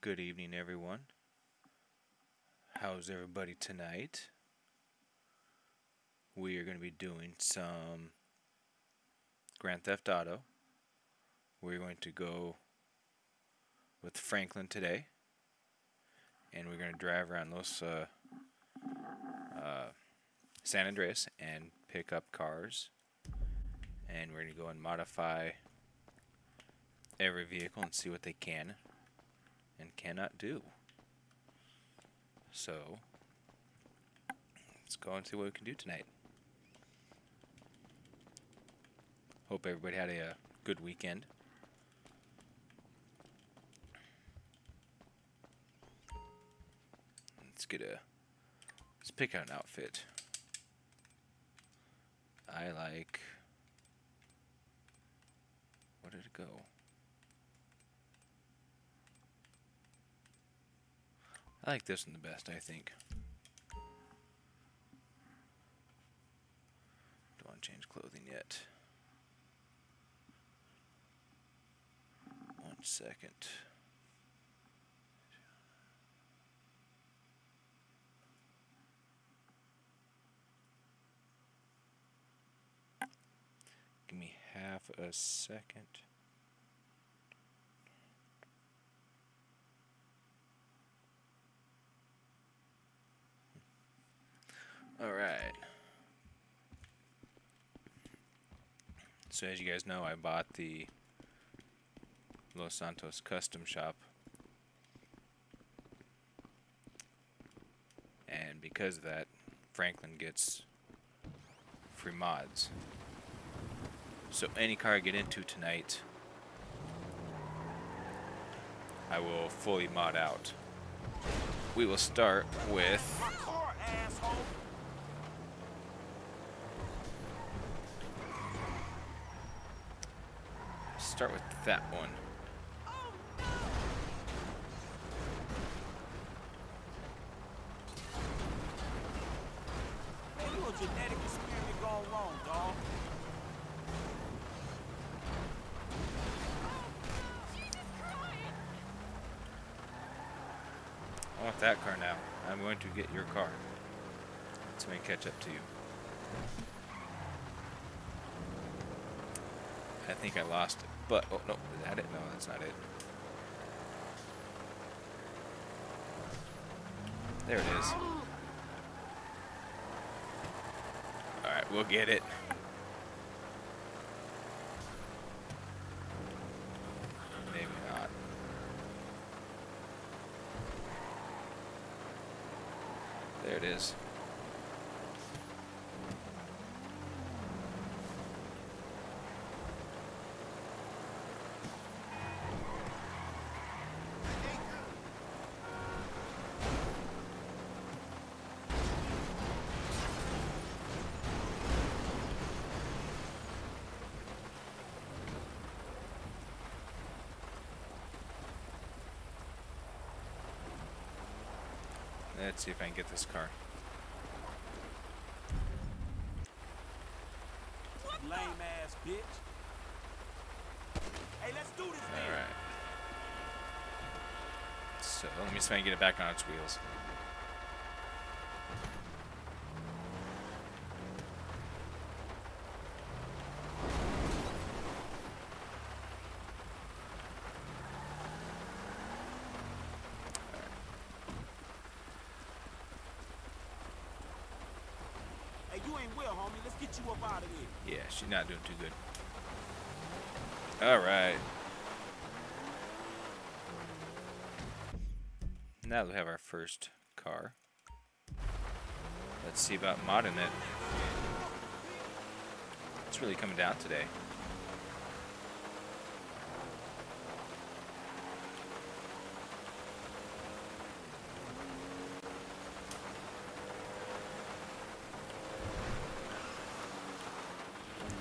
Good evening, everyone. How's everybody tonight? We are going to be doing some Grand Theft Auto. We're going to go with Franklin today, and we're going to drive around San Andreas and pick up cars, and we're going to go and modify every vehicle and see what they can and cannot do. So, let's go and see what we can do tonight. Hope everybody had a good weekend. Let's pick out an outfit. I like, where did it go? I like this one the best, I think. Don't want to change clothing yet. 1 second. Give me half a second. All right. So as you guys know, I bought the Los Santos custom shop, and because of that, Franklin gets free mods. So any car I get into tonight, I will fully mod out. We will start with that one. Man, you a genetic experiment gone wrong, dog. I want that car now. I'm going to get your car. Let's make catch up to you. I think I lost it. But, oh no, is that it? No, that's not it. There it is. Alright, we'll get it. Maybe not. There it is. Let's see if I can get this car. Lame ass bitch. Hey, let's do this, man. Alright. So, let me see if I can get it back on its wheels. Hey, you ain't well, homie. Let's get you up out of here. Yeah, she's not doing too good. Alright. Now that we have our first car, let's see about modding it. It's really coming down today.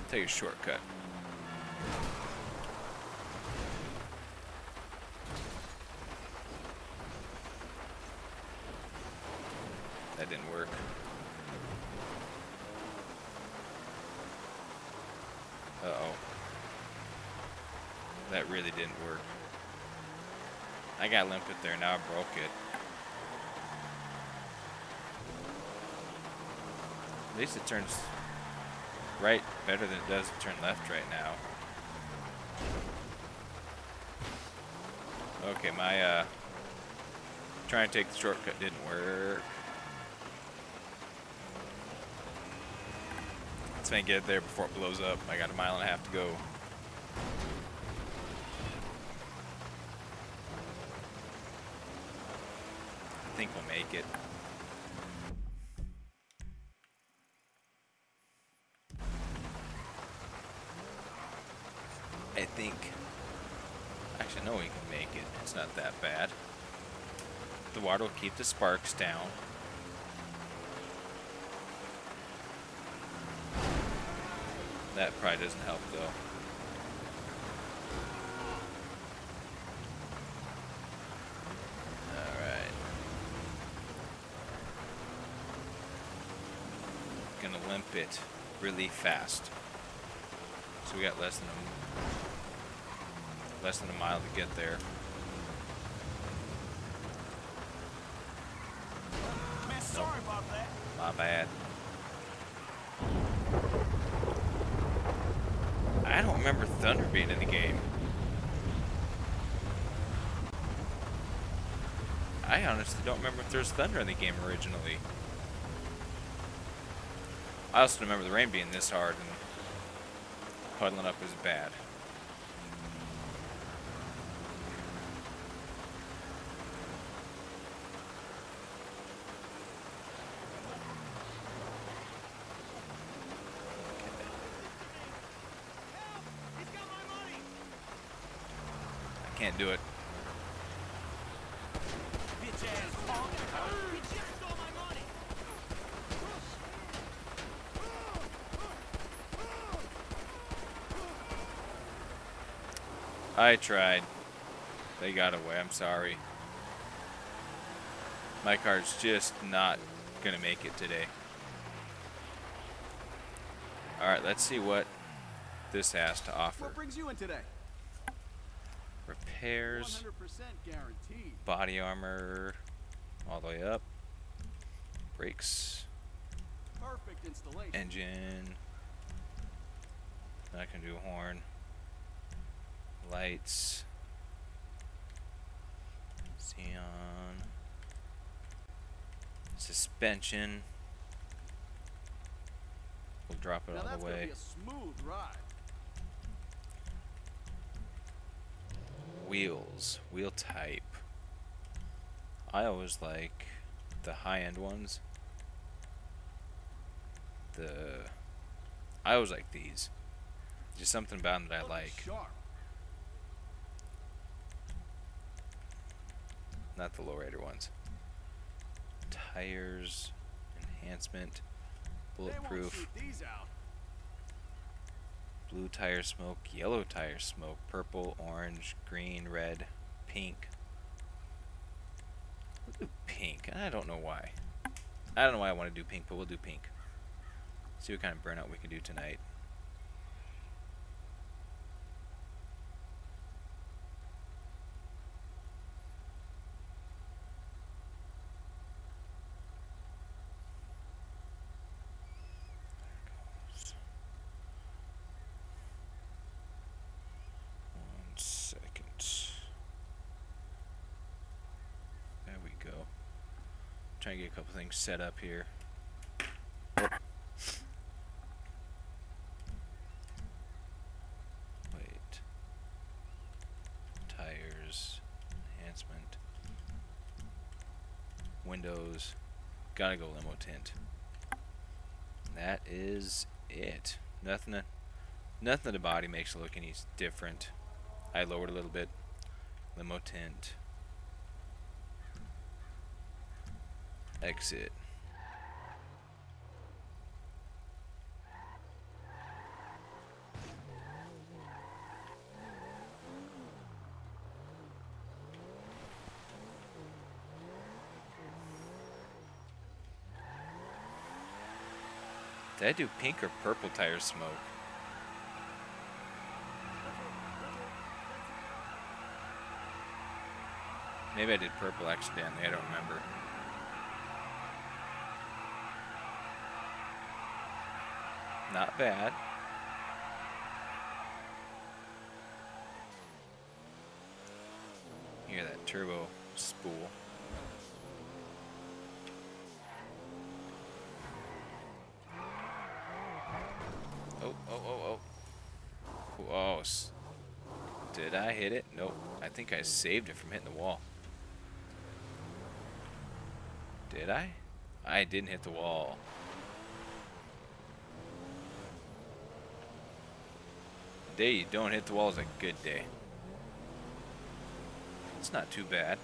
Take a shortcut. That didn't work. Uh-oh. That really didn't work. I got limp it there. Now I broke it. At least it turns right better than it does to turn left right now. Okay, my trying to take the shortcut didn't work. Let's try and get it there before it blows up. I got a mile and a half to go. I think we'll make it. I think. Actually, no, we can make it. It's not that bad. The water will keep the sparks down. That probably doesn't help, though. Alright. Gonna limp it really fast. So we got less than a mile to get there. Man, sorry about that. My bad. I don't remember thunder being in the game. I honestly don't remember if there's thunder in the game originally. I also remember the rain being this hard and puddling up is bad. Can't do it. Bitch ass punk. He just stole my money. I tried. They got away. I'm sorry. My car's just not gonna make it today. Alright, let's see what this has to offer. What brings you in today? Repairs, 100% guaranteed. body armor, all the way up. Brakes, Perfect installation. engine. I can do a horn. Lights. Xenon. Suspension. We'll drop it Now all that's the gonna way. be a smooth ride. Wheels. Wheel type. I always like the high-end ones. I always like these. Just something about them that I Looking like. Sharp. Not the lowrider ones. Tires. Enhancement. They won't Bulletproof. shoot these out. Blue tire smoke. Yellow tire smoke. Purple, orange, green, red, pink. We'll do pink. I don't know why. I don't know why I want to do pink, but we'll do pink. See what kind of burnout we can do tonight. One second. There we go. Trying to get a couple things set up here. Wait. Tires. Enhancement. Windows. Gotta go limo tint. That is it. Nothing of the body makes it look any different. I lowered a little bit. Limo tint. Exit. Did I do pink or purple tire smoke? Maybe I did purple accidentally. I don't remember. Not bad. Hear that turbo spool. Oh, oh, oh, oh. Oh, did I hit it? Nope. I think I saved it from hitting the wall. Did I? I didn't hit the wall. The day you don't hit the wall is a good day. It's not too bad.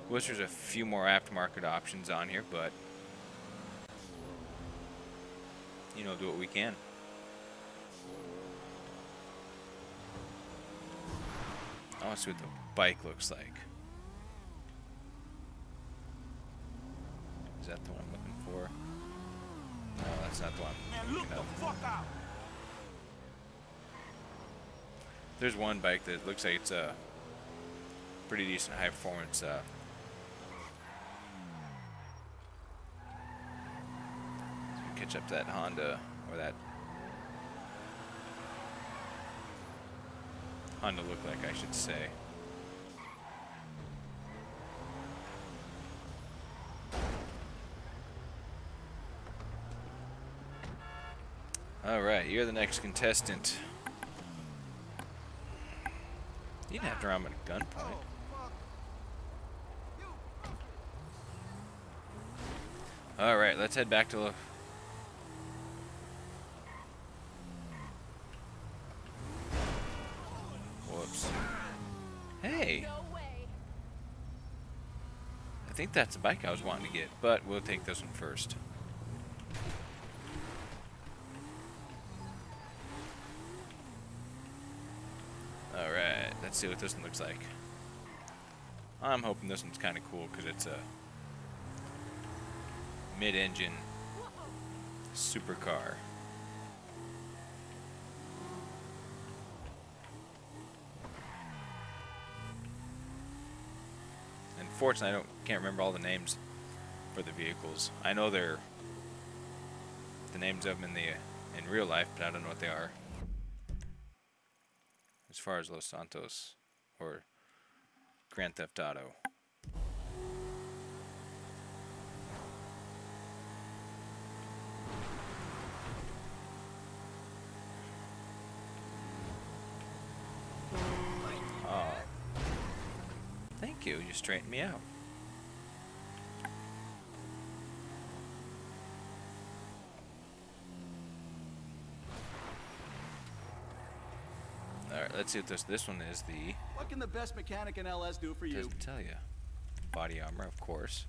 Wish there's a few more aftermarket options on here, but you know, do what we can. I want to see what the bike looks like. Is that the one I'm looking for? No, that's not the one. Man, look the fuck out. There's one bike that looks like it's a pretty decent high performance. Catch up to that Honda, or that Honda look like, I should say. All right, you're the next contestant. You didn't have to run him at gunpoint. All right, let's head back to. Whoops. Hey. I think that's the bike I was wanting to get, but we'll take this one first. Alright, let's see what this one looks like. I'm hoping this one's kind of cool because it's a mid-engine supercar. Unfortunately, can't remember all the names for the vehicles. I know they're the names of them in real life, but I don't know what they are. As far as Los Santos or Grand Theft Auto. Oh. Thank you, you straightened me out. Alright, let's see what this one is. The What can the best mechanic in LS do for you? doesn't tell you. Body armor, of course.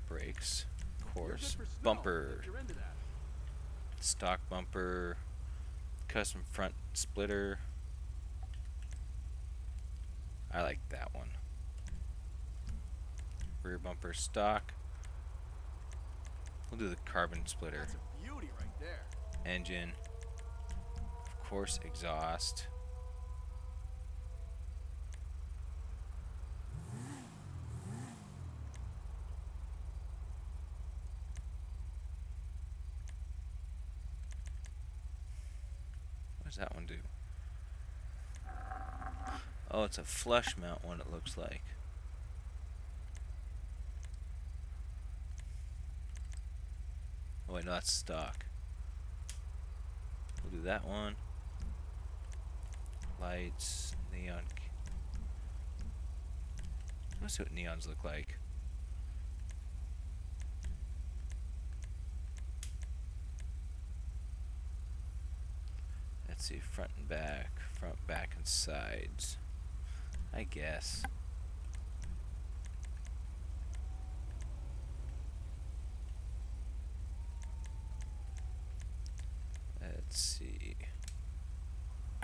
Brakes, of You're good course. for snow, Bumper, if you're into that. stock bumper, custom front splitter. I like that one. Rear bumper stock. We'll do the carbon splitter. That's a beauty right there. Engine. Of course, exhaust. What does that one do? Oh, it's a flush mount one, it looks like. Oh wait, no, that's stock. We'll do that one. Lights, neon. Let's see what neons look like. Let's see, front and back and sides. I guess. Let's see.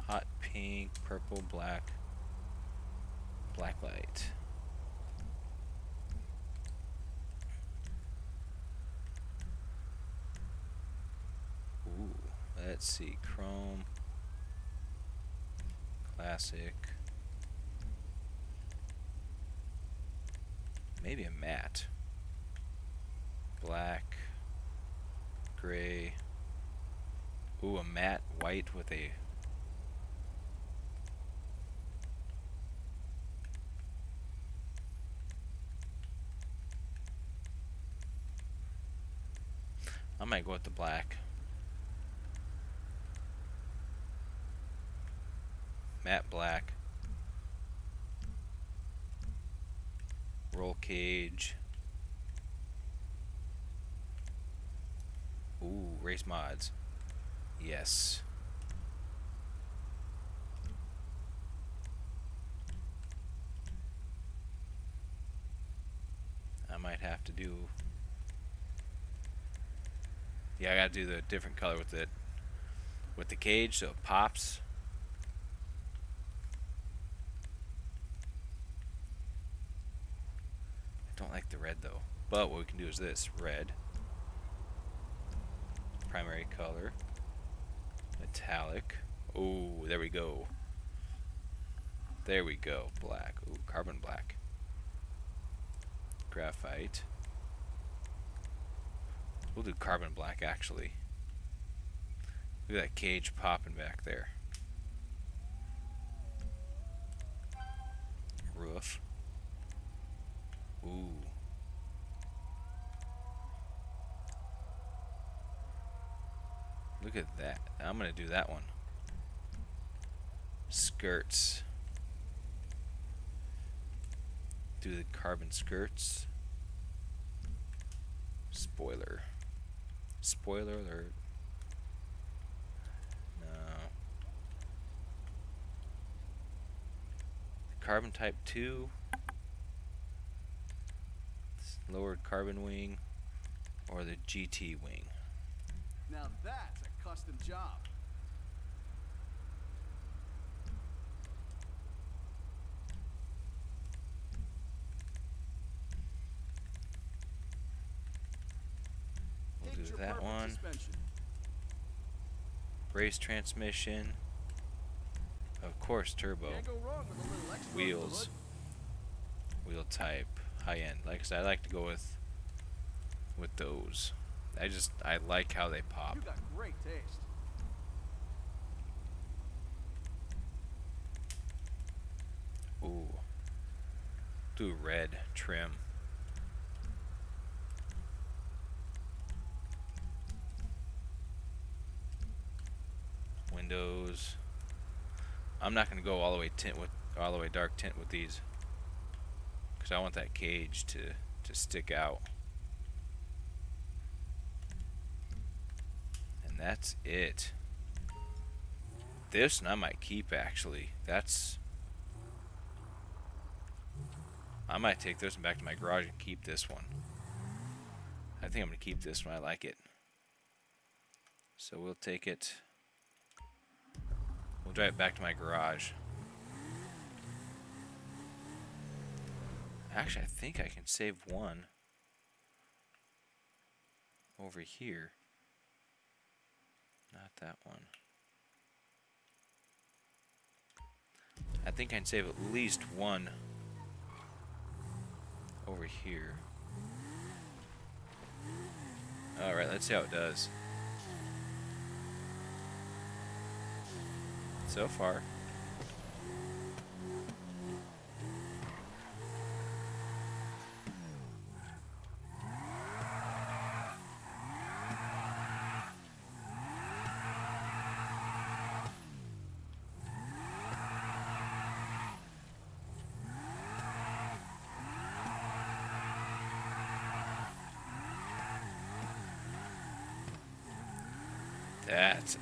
Hot pink, purple, black. Black light. Ooh, let's see. Chrome. Classic. maybe a matte. Black, gray. Ooh, a matte white with a... I might go with the black. Matte black. Roll cage. Ooh, race mods. Yes. I might have to do... Yeah, I gotta do the different color with it. With the cage, so it pops. I don't like the red though. But what we can do is this. Red. Primary color. Metallic. Ooh, there we go. There we go. Black. Ooh, carbon black. Graphite. We'll do carbon black actually. Look at that cage popping back there. Roof. Ooh. Look at that. I'm gonna do that one. Skirts. Do the carbon skirts. Spoiler. Spoiler alert. No. Carbon type 2. Lowered carbon wing. Or the GT wing. Now that's a custom job. We'll Picture do that perfect one. suspension. Brace transmission. Of course, turbo. Can't go wrong with a little extra Wheels. under Wheel type. High end. Like I said, I like to go with those. I like how they the pop. hood. You got great taste. Ooh. Do red trim. Windows. I'm not gonna go all the way dark tint with these, because I want that cage to stick out. And that's it. This one I might keep actually. I might take this one back to my garage and keep this one. I think I'm gonna keep this one. I like it. So we'll take it. We'll drive it back to my garage. Actually, I think I can save one over here. Not that one. I think I can save at least one over here. Alright, let's see how it does. So far.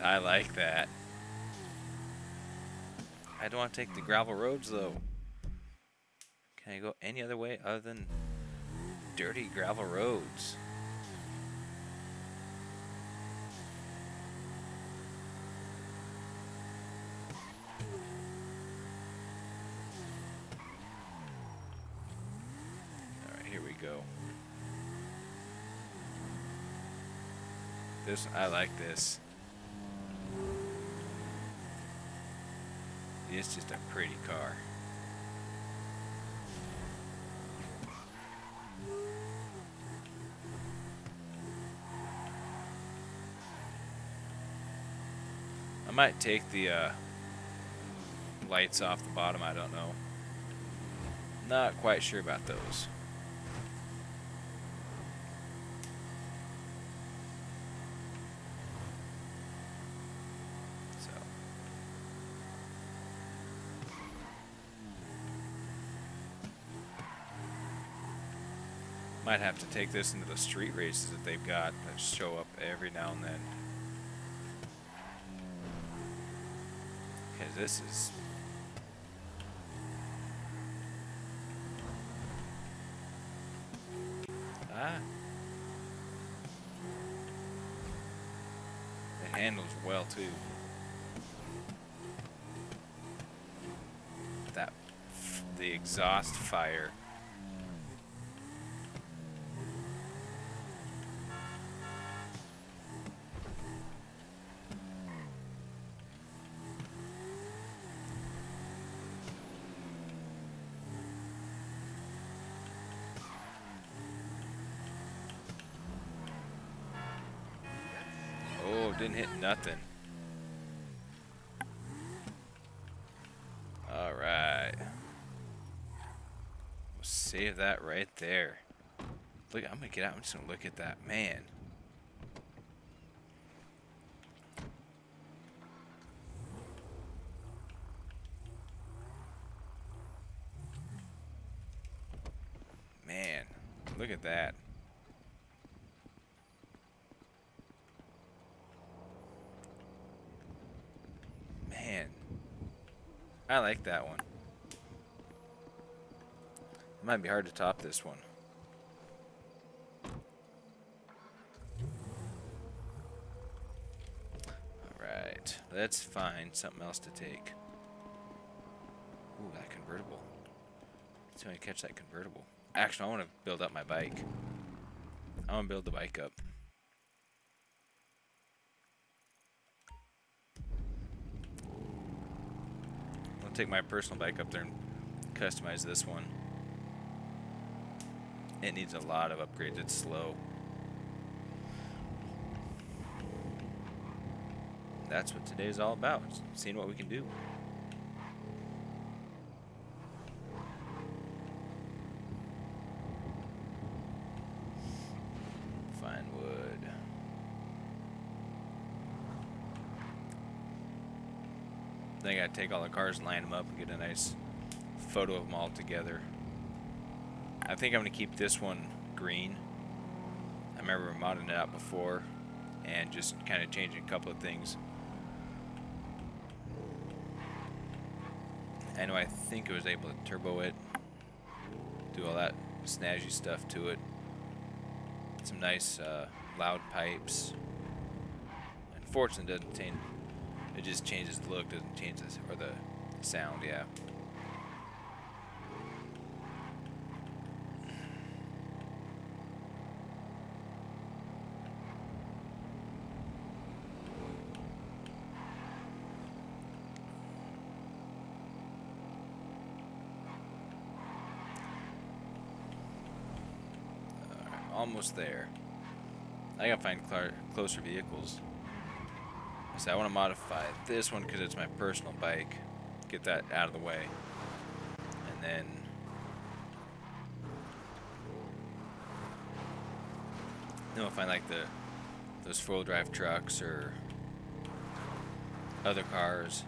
I like that. I don't want to take the gravel roads though. Can I go any other way other than dirty gravel roads? Alright, here we go. I like this. It's just a pretty car. might take the lights off the bottom, I don't know. Not quite sure about those. So. Might have to take this into the street races that they've got that show up every now and then. Because this is... Ah. It handles well too. The exhaust fire. Oh, didn't hit nothing. All right. We'll save that right there. Look, I'm gonna get out. I'm just gonna look at that, man. Man, look at that. Man, I like that one. It might be hard to top this one. Alright, let's find something else to take. Ooh, that convertible. Let's see if I can catch that convertible. Actually, I want to build up my bike. I want to build the bike up. I'll take my personal bike up there and customize this one. It needs a lot of upgrades. It's slow. That's what today's all about. Seeing what we can do. Find wood. Then I gotta take all the cars and line them up and get a nice photo of them all together. I think I'm gonna keep this one green. I remember modding it out before and just kind of changing a couple of things. I know I think it was able to turbo it, do all that snazzy stuff to it. Some nice loud pipes. Unfortunately, it doesn't change. It just changes the look, doesn't change this or the sound. Yeah. Almost there. I gotta find closer vehicles. So I want to modify this one because it's my personal bike. Get that out of the way. And then we'll find like those four-wheel drive trucks or other cars.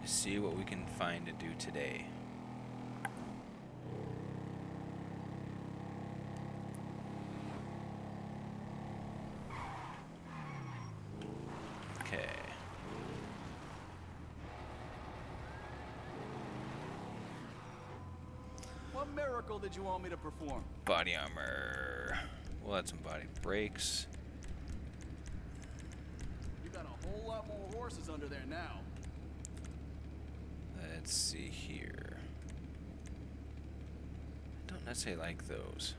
See what we can find to do today. Okay. What miracle did you want me to perform? Body armor. We'll add some body brakes. You got a whole lot more horses under there now. Let's see here. I don't necessarily like those.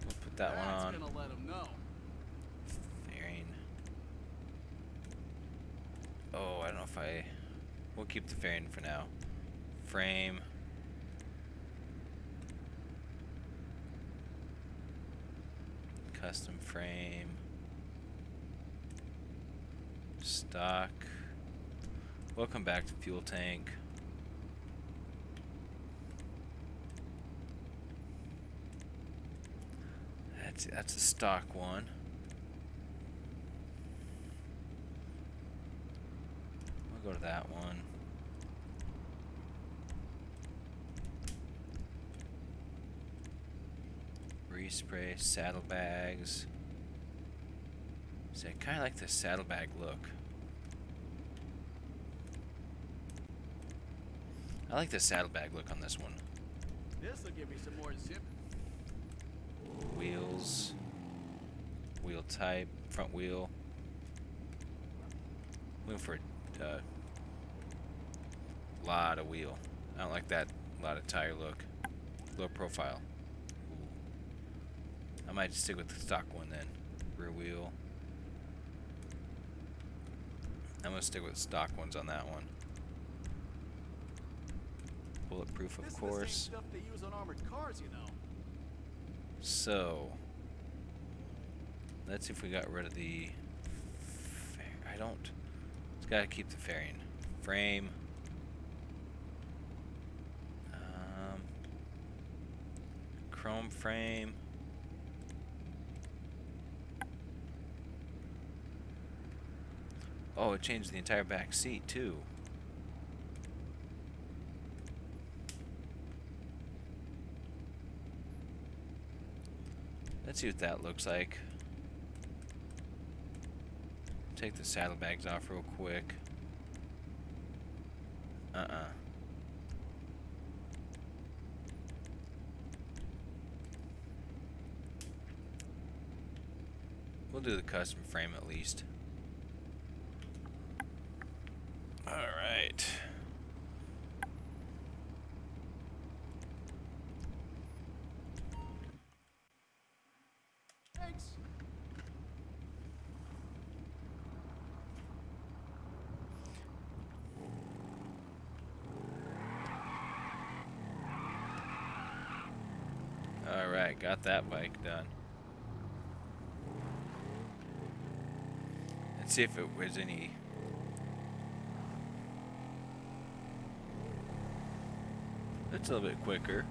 We'll put that one on. That's gonna let him know. Fairing. Oh, I don't know if we'll keep the fairing for now. Frame. Custom frame. Stock. We'll come back to fuel tank. That's a stock one. We'll go to that one. Respray, saddlebags. See, I kind of like the saddlebag look. I like the saddlebag look on this one. This will give me some more zip. Wheels. Wheel type. Front wheel. Looking for a lot of wheel. I don't like that lot of tire look. Low profile. Ooh. I might just stick with the stock one then. Rear wheel. I'm gonna stick with stock ones on that one. Bulletproof, of course. This is the same stuff they use on armored cars, you know. So, let's see if we got rid of the. I don't. It's gotta keep the fairing. Frame. Chrome frame. Oh, it changed the entire back seat too. Let's see what that looks like. Take the saddlebags off real quick. We'll do the custom frame at least. Alright. Thanks. Alright, got that bike done. Let's see if it was any. It's a little bit quicker.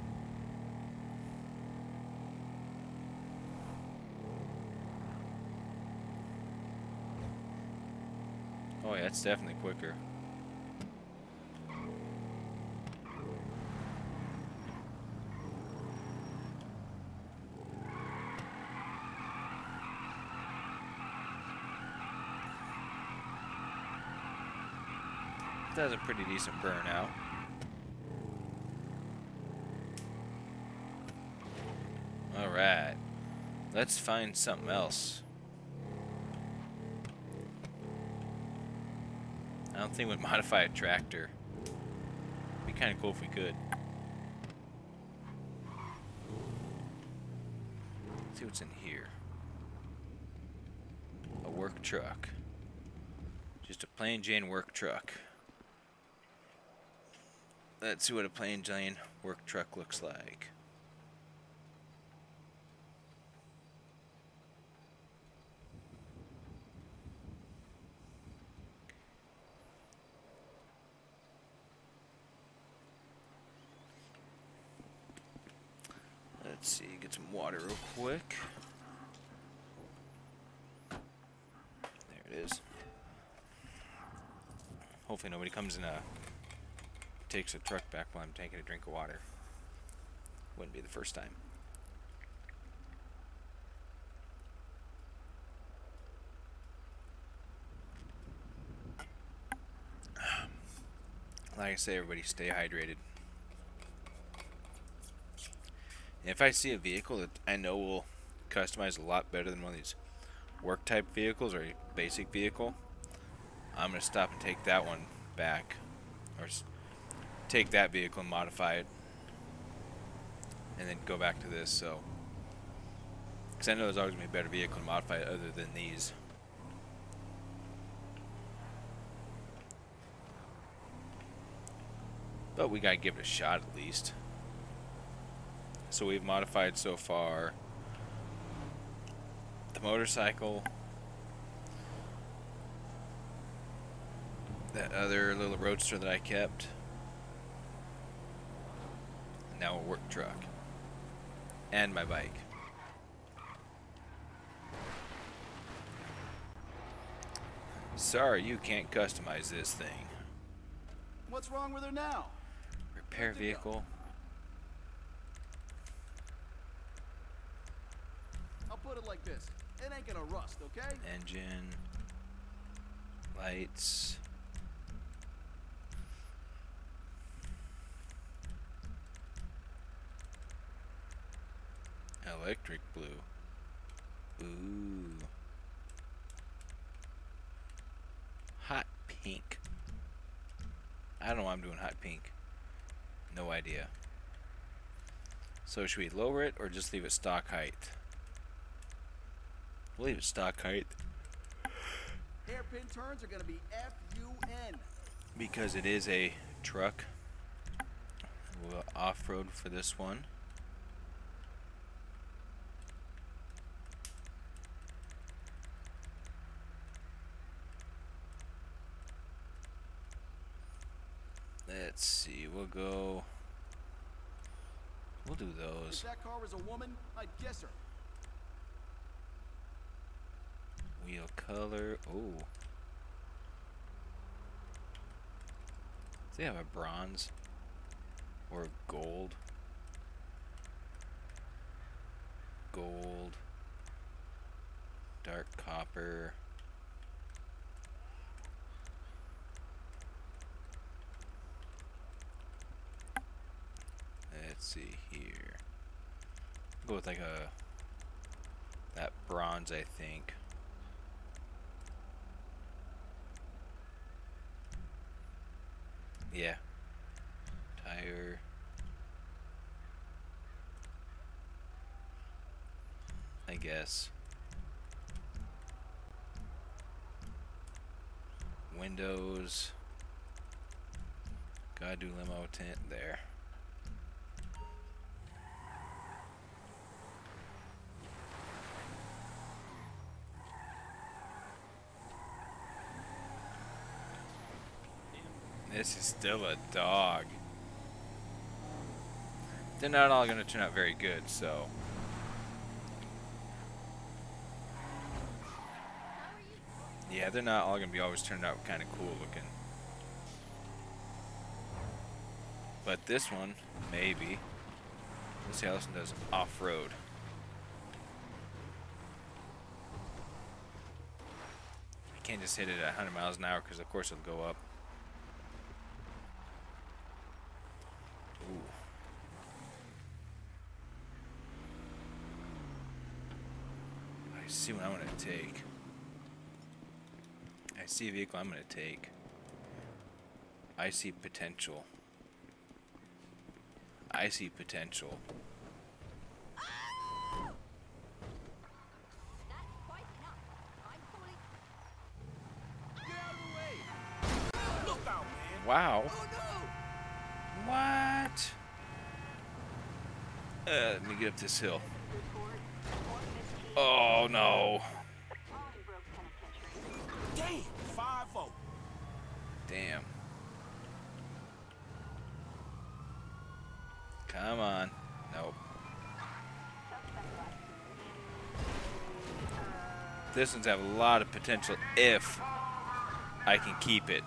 Oh yeah, it's definitely quicker. That's a pretty decent burnout. Alright. Let's find something else. I don't think we'd modify a tractor. It'd be kind of cool if we could. Let's see what's in here. A work truck. Just a plain Jane work truck. Let's see what a plain Jane work truck looks like. Let's see, get some water real quick. There it is. Hopefully nobody comes and takes the truck back while I'm taking a drink of water. Wouldn't be the first time. Like I say, everybody stay hydrated. And if I see a vehicle that I know will customize a lot better than one of these work type vehicles or a basic vehicle, I'm going to stop and take that one back. Or take that vehicle and modify it. And then go back to this, so. Because I know there's always going to be a better vehicle to modify it other than these. But we got to give it a shot at least. So we've modified so far the motorcycle, that other little roadster that I kept, and now a work truck, and my bike. Sorry, you can't customize this thing. What's wrong with her now? Repair vehicle. I'll put it like this. It ain't gonna rust, okay? Engine. Lights. Electric blue. Ooh. Hot pink. I don't know why I'm doing hot pink. No idea. So should we lower it or just leave it stock height? We'll leave it stock height. Hairpin turns are gonna be F-U-N. Because it is a truck. We'll off-road for this one. Let's see, we'll do If those. that car was a woman, I'd guess her. Wheel color, oh. Does they have a bronze? Or gold? Gold. Dark copper. Let's see here. Go with like that bronze, I think. Yeah. Tire. I guess. Windows. Gotta do limo tint there. This is still a dog. They're not all going to turn out very good, so. Yeah, they're not all going to be always turned out kind of cool looking. But this one, maybe. Let's see how this one does off-road. You can't just hit it at 100 miles an hour because of course it'll go up. Ooh. I see what I'm going to take. I see a vehicle I'm going to take. I see potential. I see potential. Get out of the way! Look out, man. Wow. Oh no! What? Let me get up this hill. Oh no. Damn, 5-0. Damn. Come on. Nope. This one's have a lot of potential if I can keep it.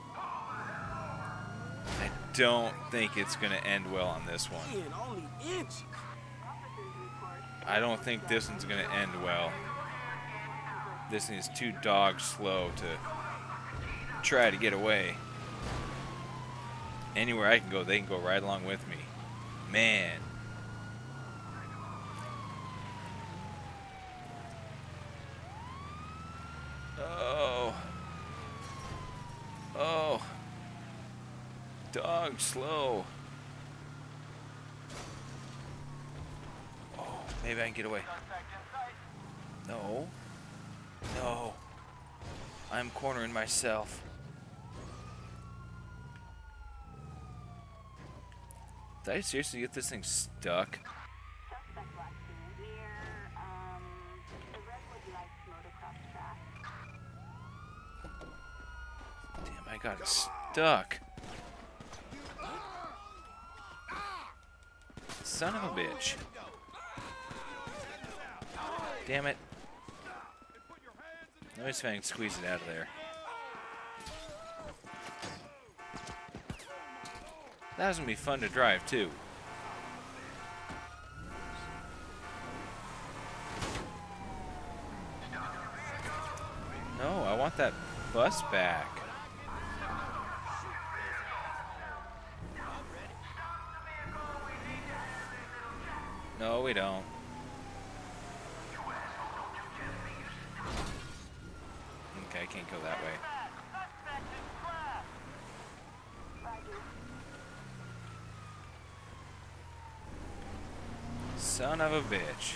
I don't think it's going to end well on this one. Man, only inch. I don't think this one's going to end well. This thing is too dog slow to try to get away. Anywhere I can go, they can go right along with me. Man. Oh. Oh. Dog slow. Oh, maybe I can get away. No. No. I'm cornering myself. Did I seriously get this thing stuck? got stuck. Son of a bitch. Damn it. Let me see if I can squeeze it out of there. That was gonna be fun to drive too. No, I want that bus back. No, we don't. Okay, I can't go that way. Son of a bitch.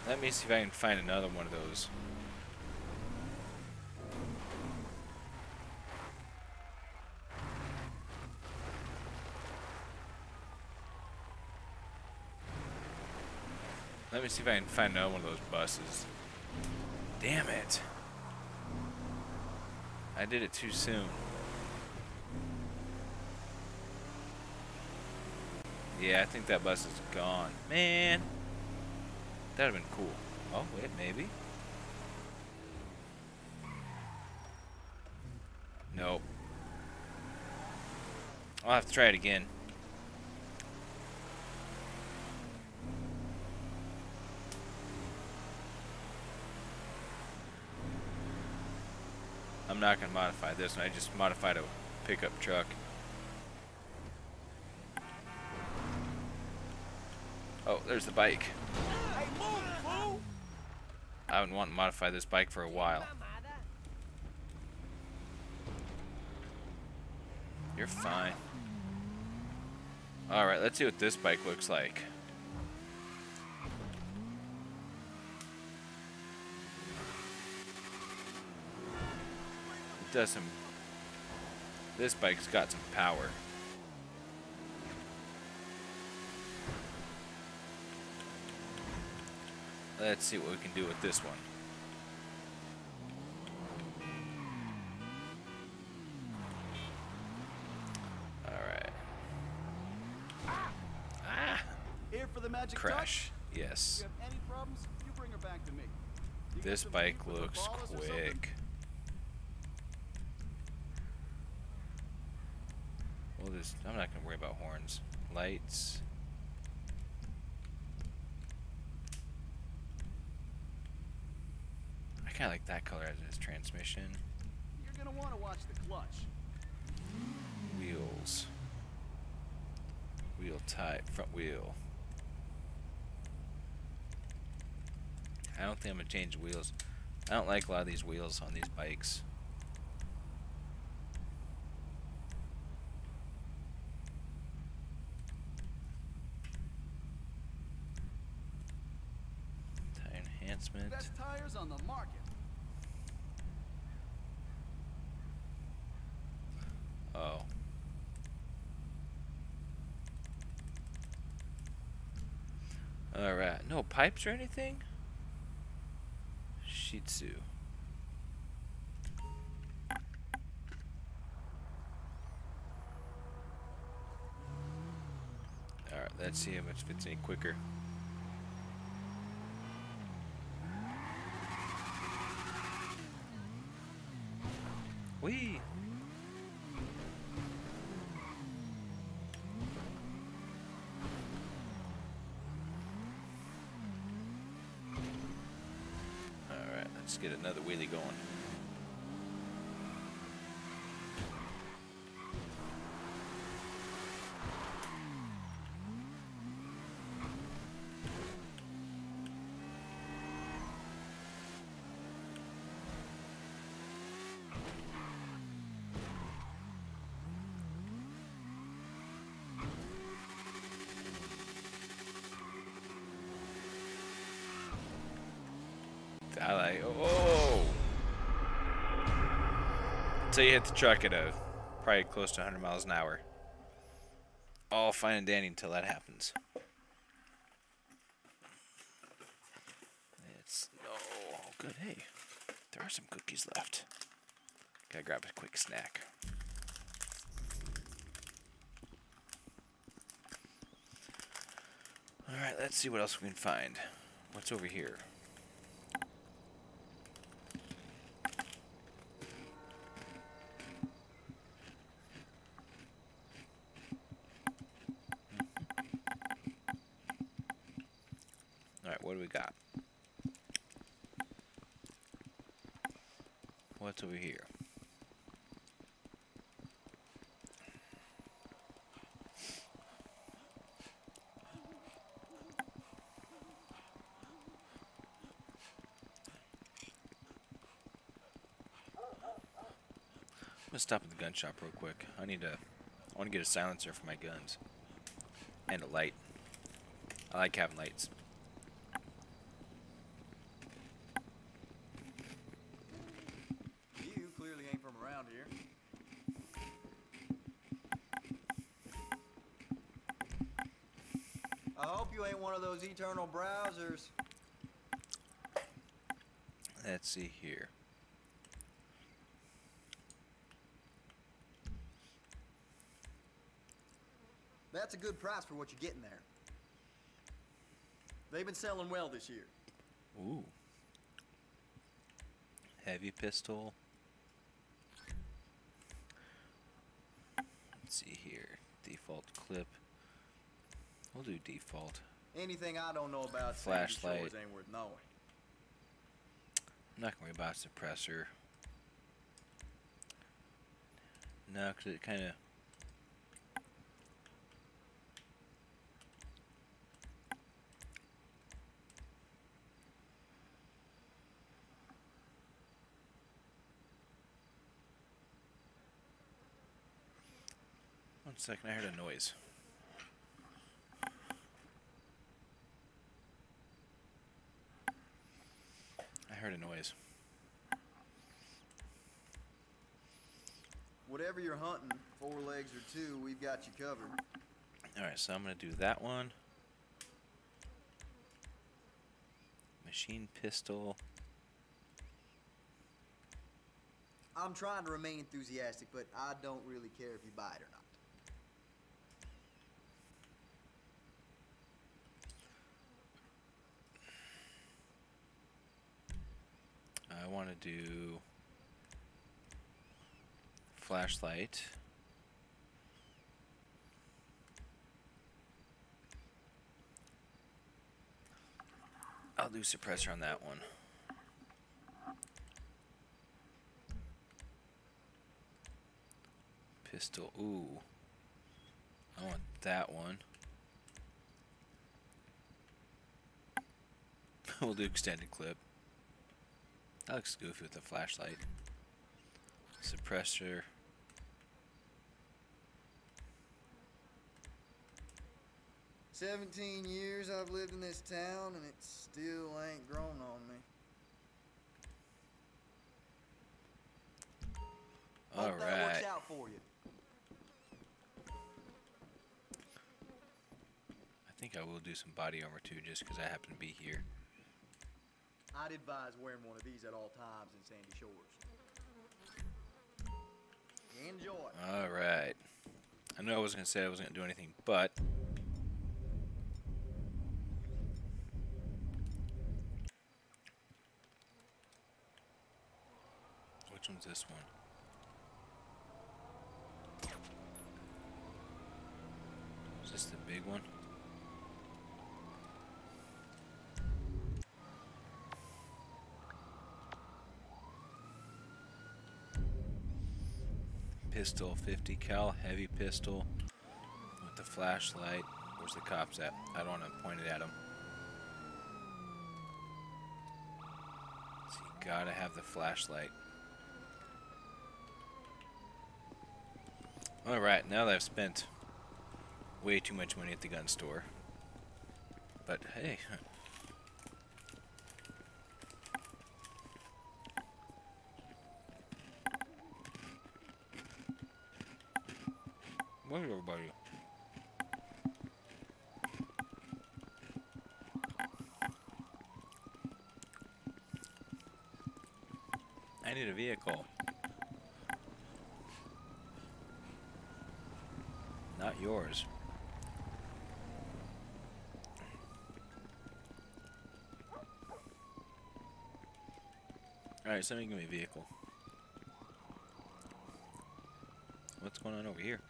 Let me see if I can find another one of those. Let me see if I can find another one of those buses. Damn it. I did it too soon. Yeah, I think that bus is gone. Man. That would have been cool. Oh, wait, maybe. Nope. I'll have to try it again. I'm not going to modify this one. I just modified a pickup truck. Oh, there's the bike. Hey, move, fool! I've been wanting to modify this bike for a while. You're fine. Alright, let's see what this bike looks like. It does some... This bike's got some power. Let's see what we can do with this one. Alright. Ah! Here for the magic Crash. touch? Yes. If you have any problems, you bring her back to me. You got This some bike beef with the looks ballers or something? quick. We'll just, I'm not gonna worry about horns. Lights. I kinda like that color as its transmission. You're gonna want to watch the clutch. Wheels. Wheel type, front wheel. I don't think I'm gonna change wheels. I don't like a lot of these wheels on these bikes. Tire enhancement. Best tires on the market. Oh. Alright. No pipes or anything? Shih Tzu. Alright, let's see how much fits any quicker. Whee! Alright, let's get another wheelie going. I like. Oh! Until you hit the truck at a probably close to 100 miles an hour. All fine and dandy until that happens. It's oh good. Hey, there are some cookies left. Gotta grab a quick snack. All right, let's see what else we can find. What's over here? All right, what do we got? What's over here? I'm gonna stop at the gun shop real quick. I want to get a silencer for my guns. And a light. I like having lights. You clearly ain't from around here. I hope you ain't one of those eternal browsers. Let's see here. That's a good price for what you're getting there. They've been selling well this year. Ooh. Heavy pistol. Let's see here. Default clip. We'll do default. Anything I don't know about Sandy Flashlight. Shores ain't worth knowing. I'm not gonna worry about suppressor. No, because it kind of. One second, I heard a noise. I heard a noise. Whatever you're hunting, 4 legs or 2, we've got you covered. Alright, so I'm going to do that one. Machine pistol. I'm trying to remain enthusiastic, but I don't really care if you buy it or not. I want to do flashlight. I'll do suppressor on that one. Pistol. Ooh. I want that one. We'll do extended clip. That looks goofy with the flashlight. Suppressor. "17 years I've lived in this town, and it still ain't grown on me." Hope that works Alright. out for you. I think I will do some body armor too, just because I happen to be here. I'd advise wearing one of these at all times in Sandy Shores. Enjoy. Alright. I know I wasn't going to say I wasn't going to do anything, but... Which one's this one? Is this the big one? Pistol, 50 cal, heavy pistol with the flashlight. Where's the cops at? I don't want to point it at them. So you gotta have the flashlight. Alright, now that I've spent way too much money at the gun store. But hey, Where's everybody? I need a vehicle. Not yours. Alright, somebody give me a vehicle. What's going on over here?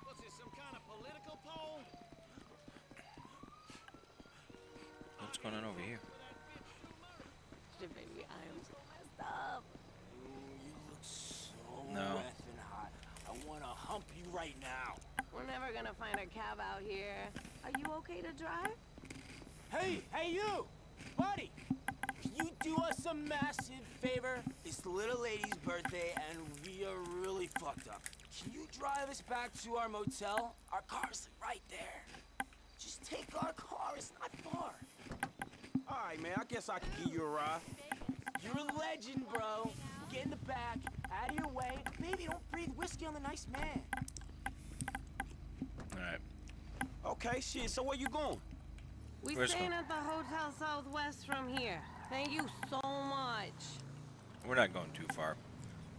What's this, some kind of political poll? What's going on over here? Baby, I am so messed up. You look so No. effing hot. I want to hump you right now. We're never gonna find a cab out here. Are you okay to drive? Hey, you! Buddy! Can you do us a massive favor? It's the little lady's birthday and we are really fucked up. Can you drive us back to our motel? Our car's right there. Just take our car, it's not far. Alright, man, I guess I can give you a ride. You're a legend, bro. Get in the back, out of your way. Baby, don't breathe whiskey on the nice man. Alright. Okay, shit, so where you going? We Where's staying home? at the Hotel Southwest from here. Thank you so much. We're not going too far.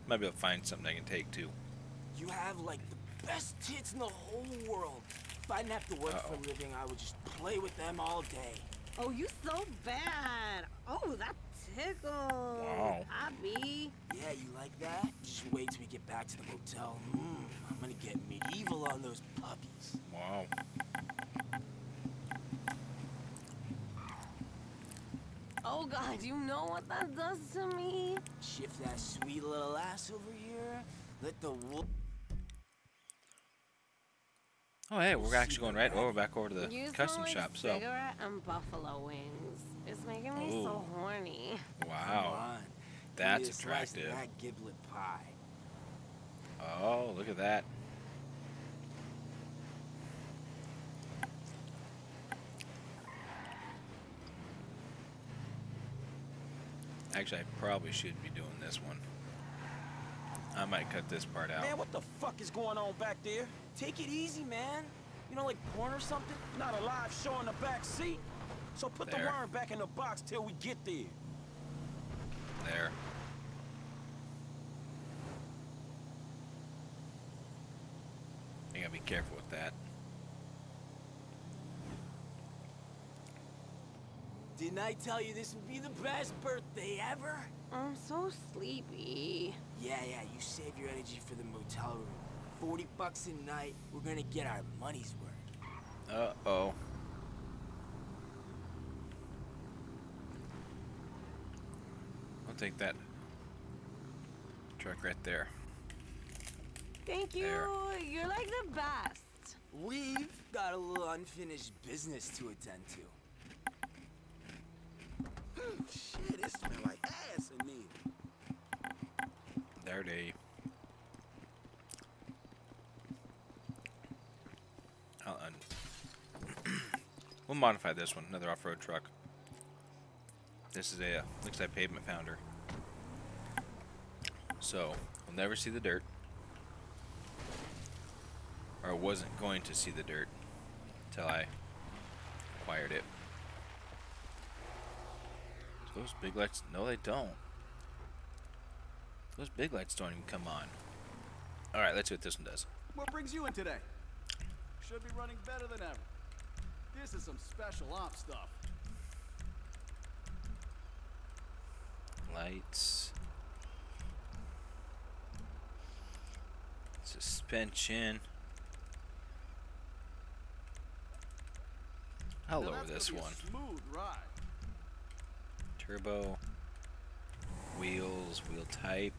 Might be able to find something I can take too. You have, like, the best tits in the whole world. If I didn't have to work for a living, I would just play with them all day. Oh, you so bad. Oh, that tickled. Wow. Abby. Yeah, you like that? Just wait till we get back to the motel. I'm gonna get medieval on those puppies. Wow. Oh, God, you know what that does to me? Shift that sweet little ass over here. Let the wolf. Oh, hey, we're actually going right over back over to the You custom smell like shop. So, cigarette and buffalo wings. It's making me so Ooh. horny. Come wow, on. that's Give me a slice of attractive. that giblet pie. Oh, look at that. Actually, I probably shouldn't be doing this one. I might cut this part out. Man, what the fuck is going on back there? Take it easy, man. You know, like porn or something? Not a live show in the back seat. So put the There. worm back in the box till we get there. There. You gotta be careful with that. Didn't I tell you this would be the best birthday ever? I'm so sleepy. Yeah, you save your energy for the motel room. 40 bucks a night, we're gonna get our money's worth. Uh-oh. I'll take that truck right there. Thank you. There. You're like the best. We've got a little unfinished business to attend to. Shit, it smells like ass in there. There they. We'll modify this one. Another off-road truck. This is a looks like pavement pounder. So we'll never see the dirt, or wasn't going to see the dirt until I acquired it. Those big lights, no they don't. Those big lights don't even come on. Alright, let's see what this one does. What brings you in today? Should be running better than ever. This is some special op stuff. Lights. Suspension. I'll Now lower that's this gonna be a one. Smooth ride. Turbo. Wheels. Wheel type.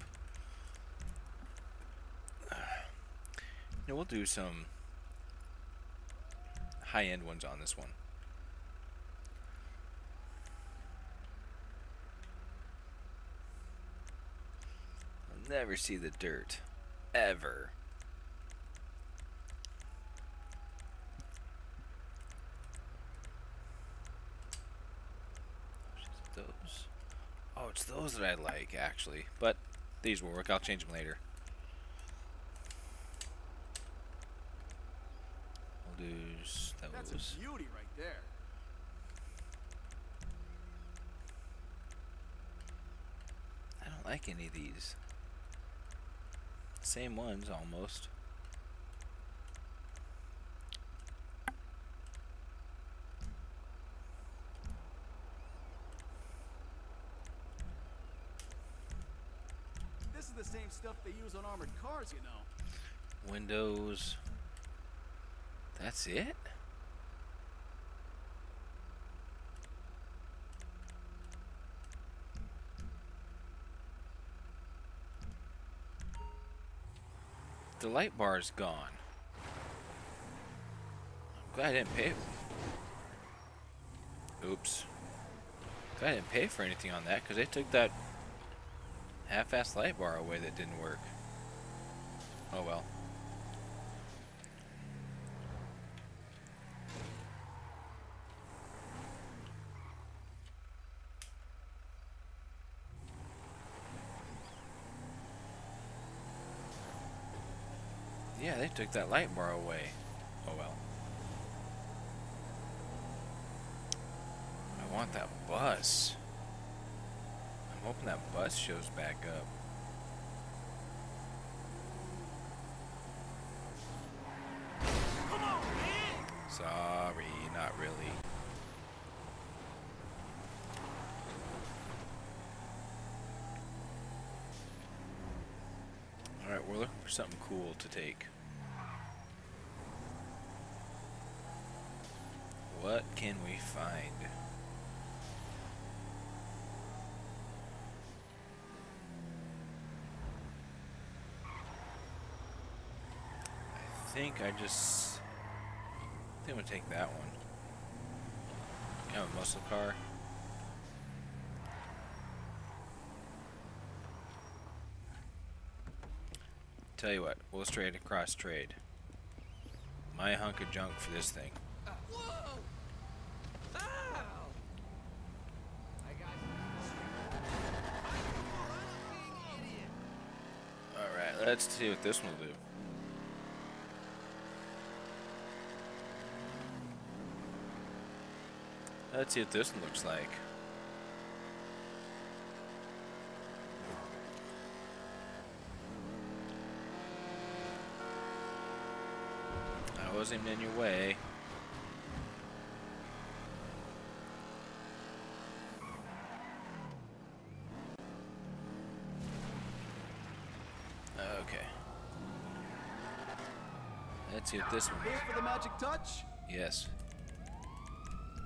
We'll do some high-end ones on this one. I'll never see the dirt. Ever. Those. Oh, it's those that I like, actually. But these will work. I'll change them later. lose That's those. a beauty right there. I don't like any of these. Same ones almost. This is the same stuff they use on armored cars, you know. Windows. That's it? The light bar's gone. I'm glad I didn't pay. Oops. Glad I didn't pay for anything on that because they took that half-assed light bar away that didn't work. Oh well. Yeah, they took that light bar away. Oh well. I want that bus. I'm hoping that bus shows back up. Come on, man! Sorry, not really. Alright, we're looking for something cool to take. What can we find? I think I'm gonna take that one. Kind of a muscle car. Tell you what, we'll trade across trade. My hunk of junk for this thing. Whoa! Ow! I got you. Alright, let's see what this one will do. Let's see what this one looks like. I wasn't in your way. Okay. Let's see what this one Here is. for the magic touch? Yes.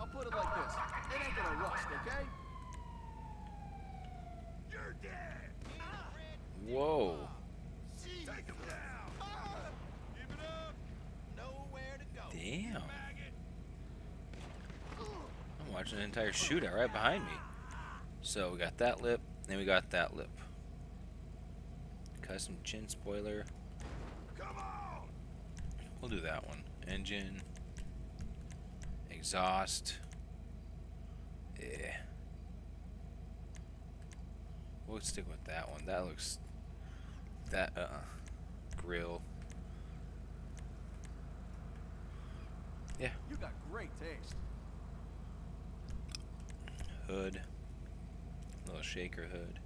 I'll put it like this. It ain't gonna rust, okay? You're dead! Whoa. Take him down! Give it up! Nowhere to go. Damn. I'm watching an entire shootout right behind me. So we got that lip, then we got that lip. Custom chin spoiler. Come on! We'll do that one. Engine. Exhaust. Yeah. We'll stick with that one. That looks... That, grill. Yeah. You got great taste. Hood. Little shaker hood.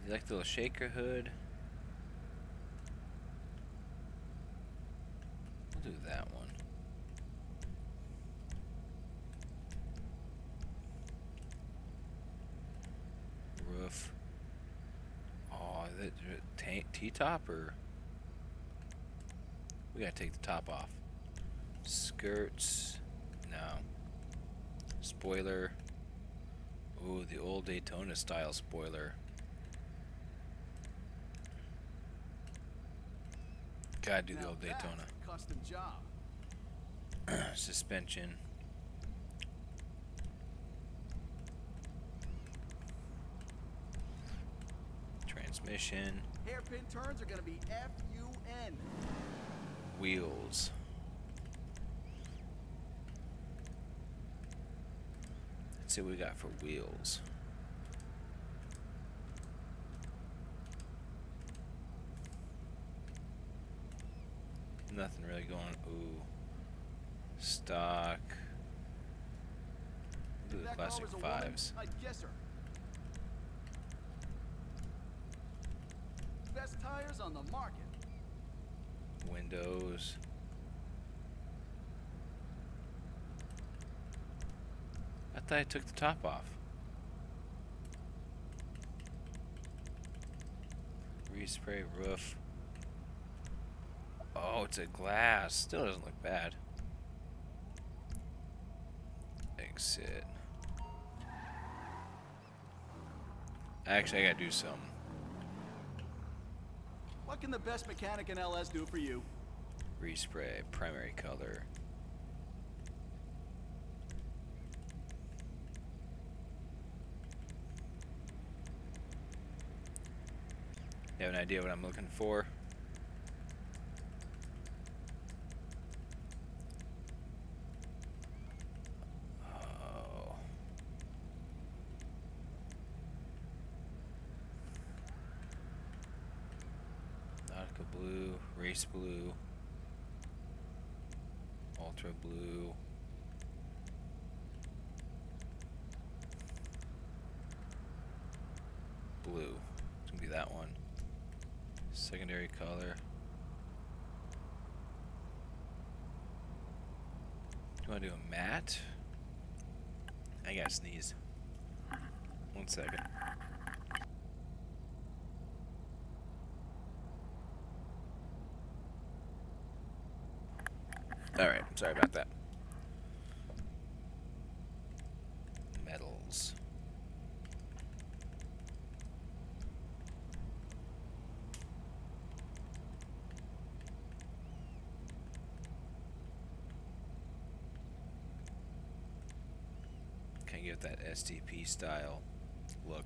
You like the little shaker hood? We'll do that one. Roof. Oh, that T-top or? We gotta take the top off. Skirts. No. Spoiler. Ooh, the old Daytona style spoiler. Gotta do the Now old that's Daytona. a custom job. Suspension. Transmission. Hairpin turns are gonna be F-U-N. Wheels. Let's see what we got for wheels. nothing really going. Ooh. Stock. Do the That classic car was a woman, fives. I'd guess her. Best tires on the market. Windows. I thought I took the top off. Respray roof. Oh, it's a glass. Still doesn't look bad. Exit. Actually, I gotta do some. What can the best mechanic in LS do for you? Respray. Primary color. You have an idea what I'm looking for? Oh. Nautica blue, race blue, ultra blue. Blue. It's gonna be that one. Secondary color. Do you want to do a matte? I gotta sneeze. 1 second. Alright, sorry about that. Metals. Can I get that STP style look?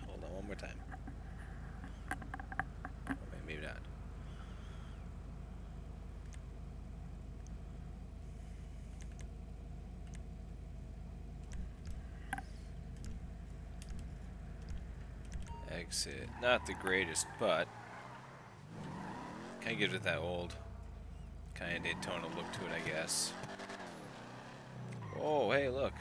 Hold on one more time. Wait, maybe not. Exit. Not the greatest, but kind of gives it that old kind of Daytona look to it, I guess. Oh, hey, look.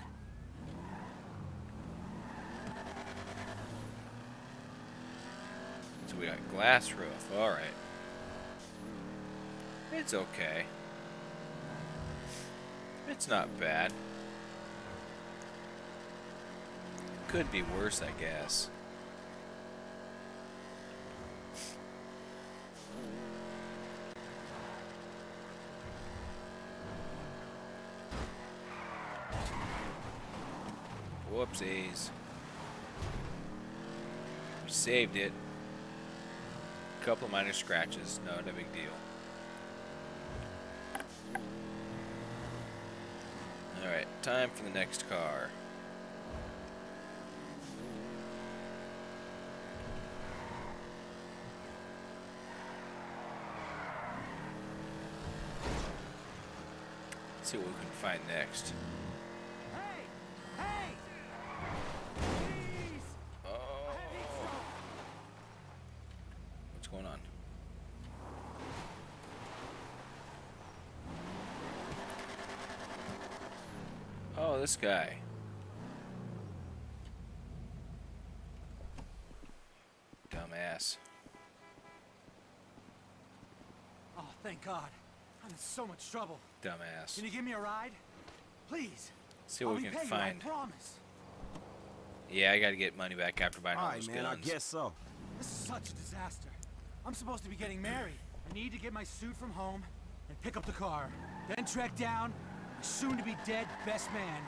So we got glass roof. All right. It's okay. It's not bad. Could be worse, I guess. Whoopsies. We saved it. Couple minor scratches, not a big deal. Alright, time for the next car. Let's see what we can find next. Hey! Hey! Please! Oh. What's going on? Oh, this guy. Dumbass. Oh, thank God. I'm in so much trouble. Dumbass. Can you give me a ride? Please. See what I'll we can repay find. You, I promise. Yeah, I gotta get money back after buying all Alright, those man, guns. I guess so. This is such a disaster. I'm supposed to be getting married. I need to get my suit from home and pick up the car. Then trek down my soon-to-be dead best man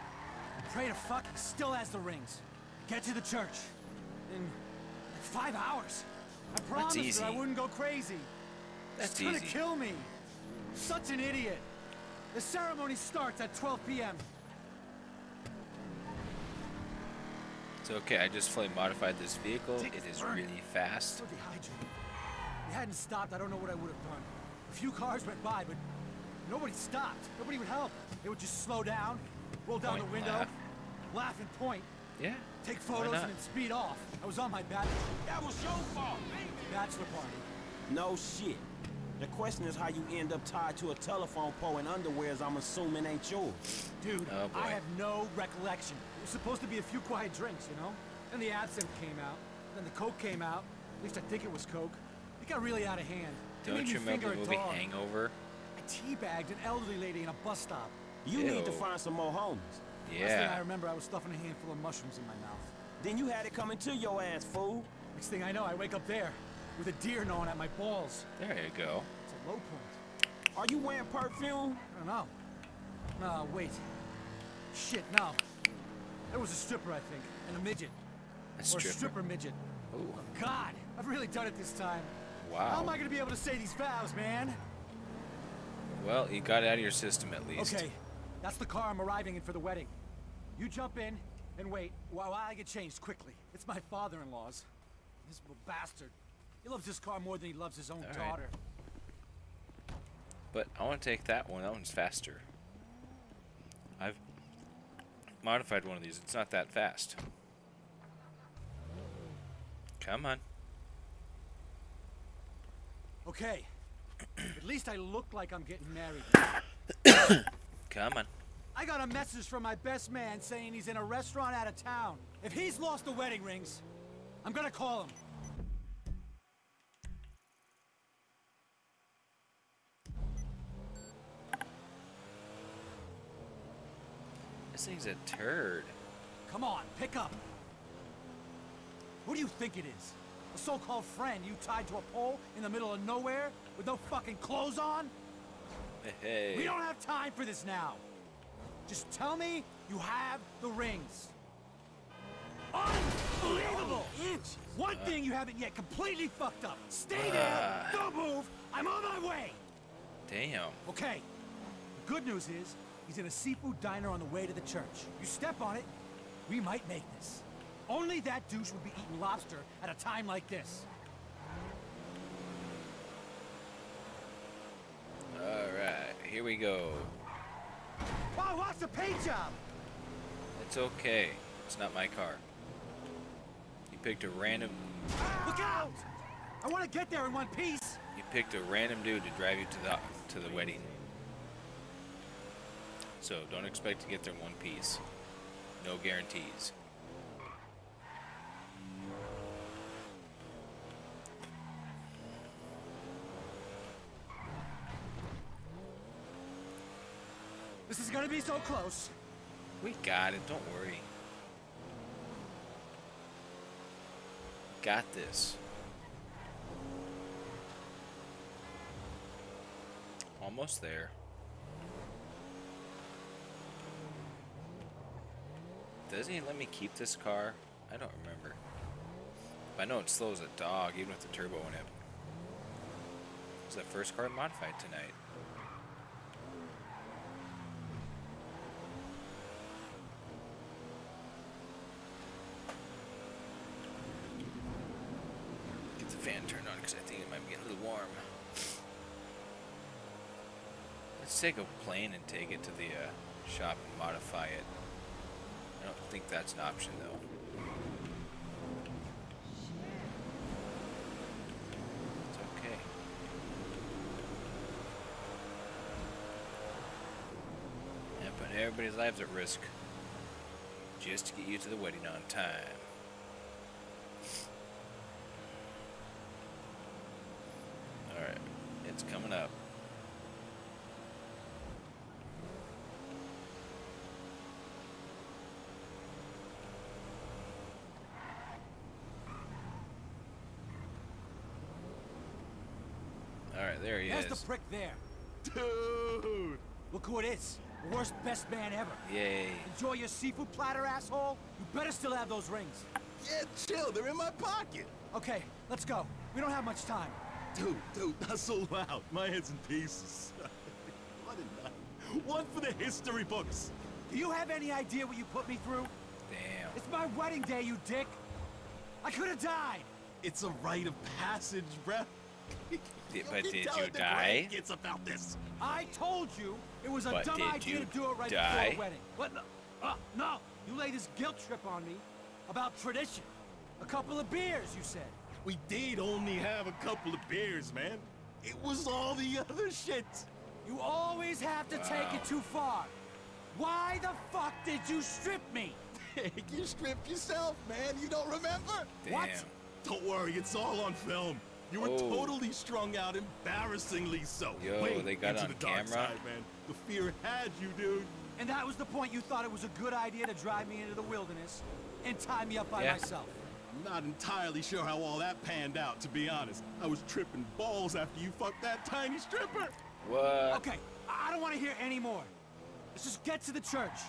and pray to fuck he still has the rings. Get to the church in like 5 hours. I promised easy. that I wouldn't go crazy. That's It's gonna easy. kill me. I'm such an idiot. The ceremony starts at 12 p.m. It's okay, I just fully modified this vehicle. Dick It is is burning. really fast. So dehydrated. If it hadn't stopped, I don't know what I would have done. A few cars went by, but nobody stopped. Nobody would help. They would just slow down, roll down Point the and window, laugh. laugh and point, Yeah. take photos, not? and then speed off. I was on my bachelor That was your fault, baby. party. No shit. The question is how you end up tied to a telephone pole in underwears I'm assuming ain't yours. Dude, Oh, boy. I have no recollection. It was supposed to be a few quiet drinks, you know? Then the absinthe came out. Then the coke came out. At least I think it was coke. It got really out of hand. They Don't made me you remember finger the a movie dog. Hangover? I teabagged an elderly lady in a bus stop. You need to Ew. find some more homies. Last thing I Yeah. remember, I was stuffing a handful of mushrooms in my mouth. Then you had it coming to your ass, fool. Next thing I know, I wake up there with a deer gnawing at my balls. There you go. It's a low point. Are you wearing perfume? I don't know. No, wait. Shit, no. There was a stripper, I think, and a midget. A Or a stripper. stripper midget. Ooh. God, I've really done it this time. How am Wow. I gonna be able to say these vows, man? Well, you got it out of your system at least. Okay, that's the car I'm arriving in for the wedding. You jump in and wait while I get changed quickly. It's my father-in-law's. This little bastard. He loves this car more than he loves his own All right. daughter. But I want to take that one. That one's faster. I've modified one of these. It's not that fast. Come on. Okay. At least I look like I'm getting married. Come on. I got a message from my best man saying he's in a restaurant out of town. If he's lost the wedding rings, I'm gonna call him. This thing's a turd. Come on, pick up. Who do you think it is? A so-called friend you tied to a pole in the middle of nowhere with no fucking clothes on? Hey. We don't have time for this now. Just tell me you have the rings. Unbelievable! One thing you haven't yet completely fucked up. Stay there, don't move, I'm on my way. Damn. Okay, the good news is he's in a seafood diner on the way to the church. You step on it, we might make this. Only that douche would be eating lobster at a time like this. Alright, here we go. Wow, what's the paint job? It's okay. It's not my car. You picked a random... Look out! I want to get there in one piece. You picked a random dude to drive you to the wedding. So don't expect to get there in one piece. No guarantees. This is gonna be so close. We got it, don't worry. Got this. Almost there. Doesn't he let me keep this car? I don't remember. But I know it slows a dog, even with the turbo in it. It's the first car I modified tonight. Get the fan turned on because I think it might be getting a little warm. Let's take a plane and take it to the shop and modify it. I don't think that's an option though. It's okay. And putting everybody's lives at risk just to get you to the wedding on time. Alright, it's coming up. Alright, there he There's is. the prick there. Dude! Look who it is. The worst best man ever. Yay. Enjoy your seafood platter, asshole. You better still have those rings. Yeah, chill, they're in my pocket. Okay, let's go. We don't have much time. Dude, not so loud. My head's in pieces. What a night. One for the history books. Do you have any idea what you put me through? Damn. It's my wedding day, you dick. I could have died. It's a rite of passage, bruh. But Keep did telling you the die? grandkids about this. I told you it was a But dumb did idea you to do it right die? before a wedding. What? No. You laid this guilt trip on me about tradition. A couple of beers, you said. We did only have a couple of beers, man. It was all the other shit. You always have to take it too far. Why the fuck did you strip me? You stripped yourself, man. You don't remember? Damn. What? Don't worry, it's all on film. You were totally strung out, embarrassingly so. Yo, Way they got into on the dark camera? side, man. The fear had you, dude. And that was the point you thought it was a good idea to drive me into the wilderness and tie me up by Yeah. myself. I'm not entirely sure how all that panned out, to be honest. I was tripping balls after you fucked that tiny stripper. What? Okay, I don't want to hear any more. Let's just get to the church.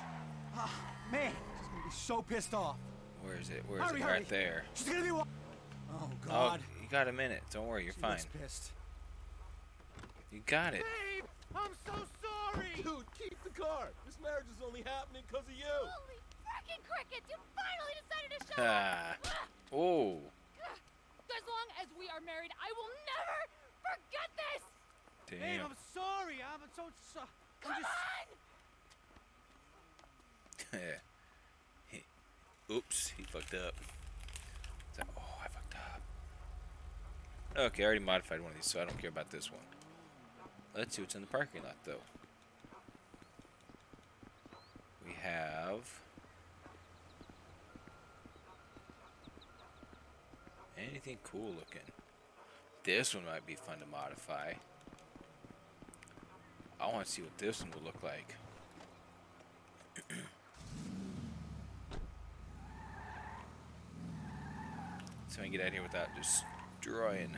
Man, she's gonna be so pissed off. Where is it? Where is Hurry, it? hurry. Right there. She's gonna be. Oh Oh, God. you got a minute. Don't worry, you're She fine. looks pissed. You got it. Babe, I'm so sorry. Dude, keep the car. This marriage is only happening because of you. Holy frickin' crickets! You finally decided to show Ah. up! Oh. As long as we are married, I will never forget this! Babe, Damn. I'm sorry. I'm so sorry. Come on! Oops, he fucked up. Oh, I fucked up. Okay, I already modified one of these, so I don't care about this one. Let's see what's in the parking lot, though. We have... anything cool looking. This one might be fun to modify. I want to see what this one will look like. So I can get out of here without destroying.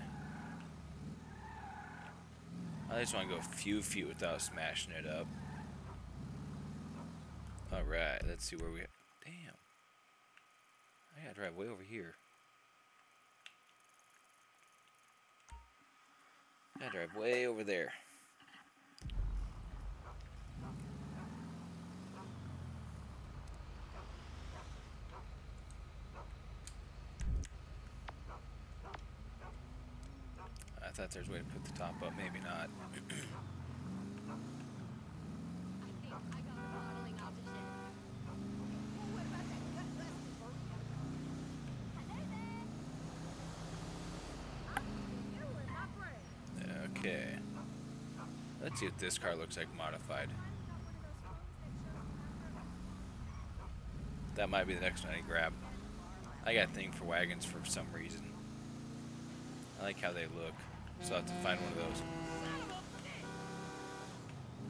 I just want to go a few feet without smashing it up. Alright, let's see where we... Damn. I gotta drive way over here. I gotta drive way over there. I thought there was a way to put the top up, maybe not. I think I got a modeling option. Well, what about that gut-busting burrito? Hello there! I'm feeling my brain. Okay. Let's see what this car looks like modified. That might be the next one I grab. I got a thing for wagons for some reason. I like how they look. So I'll have to find one of those.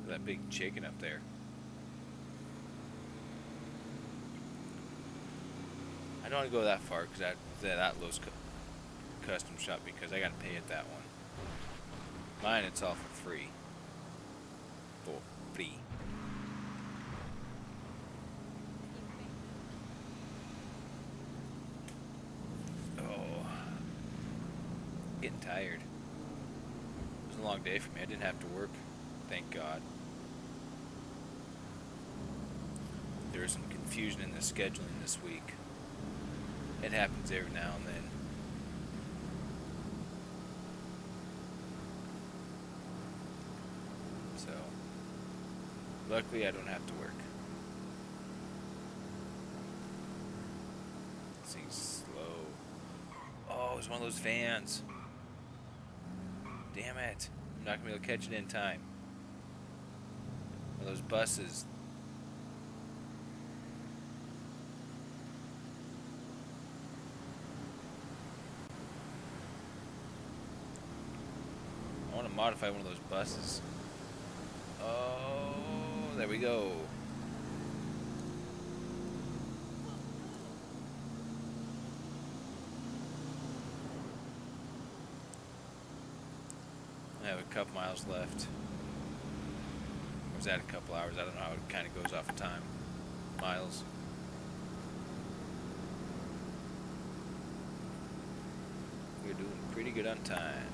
That big chicken up there. I don't want to go that far because that Lowe's custom shop because I got to pay at that one. Mine, it's all for free. For free. Oh, getting tired. It was a long day for me. I didn't have to work. Thank God. There was some confusion in the scheduling this week. It happens every now and then. So, luckily I don't have to work. This thing's slow. Oh, it's one of those vans. Damn it. I'm not going to be able to catch it in time. One of those buses. I want to modify one of those buses. Oh, there we go. I have a couple miles left. Or is that a couple hours? I don't know how it kind of goes off of time. Miles. We're doing pretty good on time.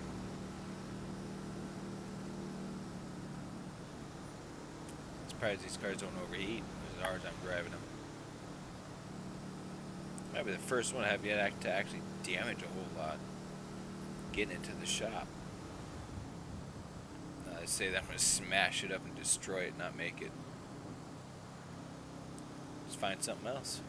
Surprised these cars don't overheat as hard as I'm driving them. Might be the first one I have yet to actually damage a whole lot. Getting into the shop. I say that I'm going to smash it up and destroy it, not make it. Just find something else.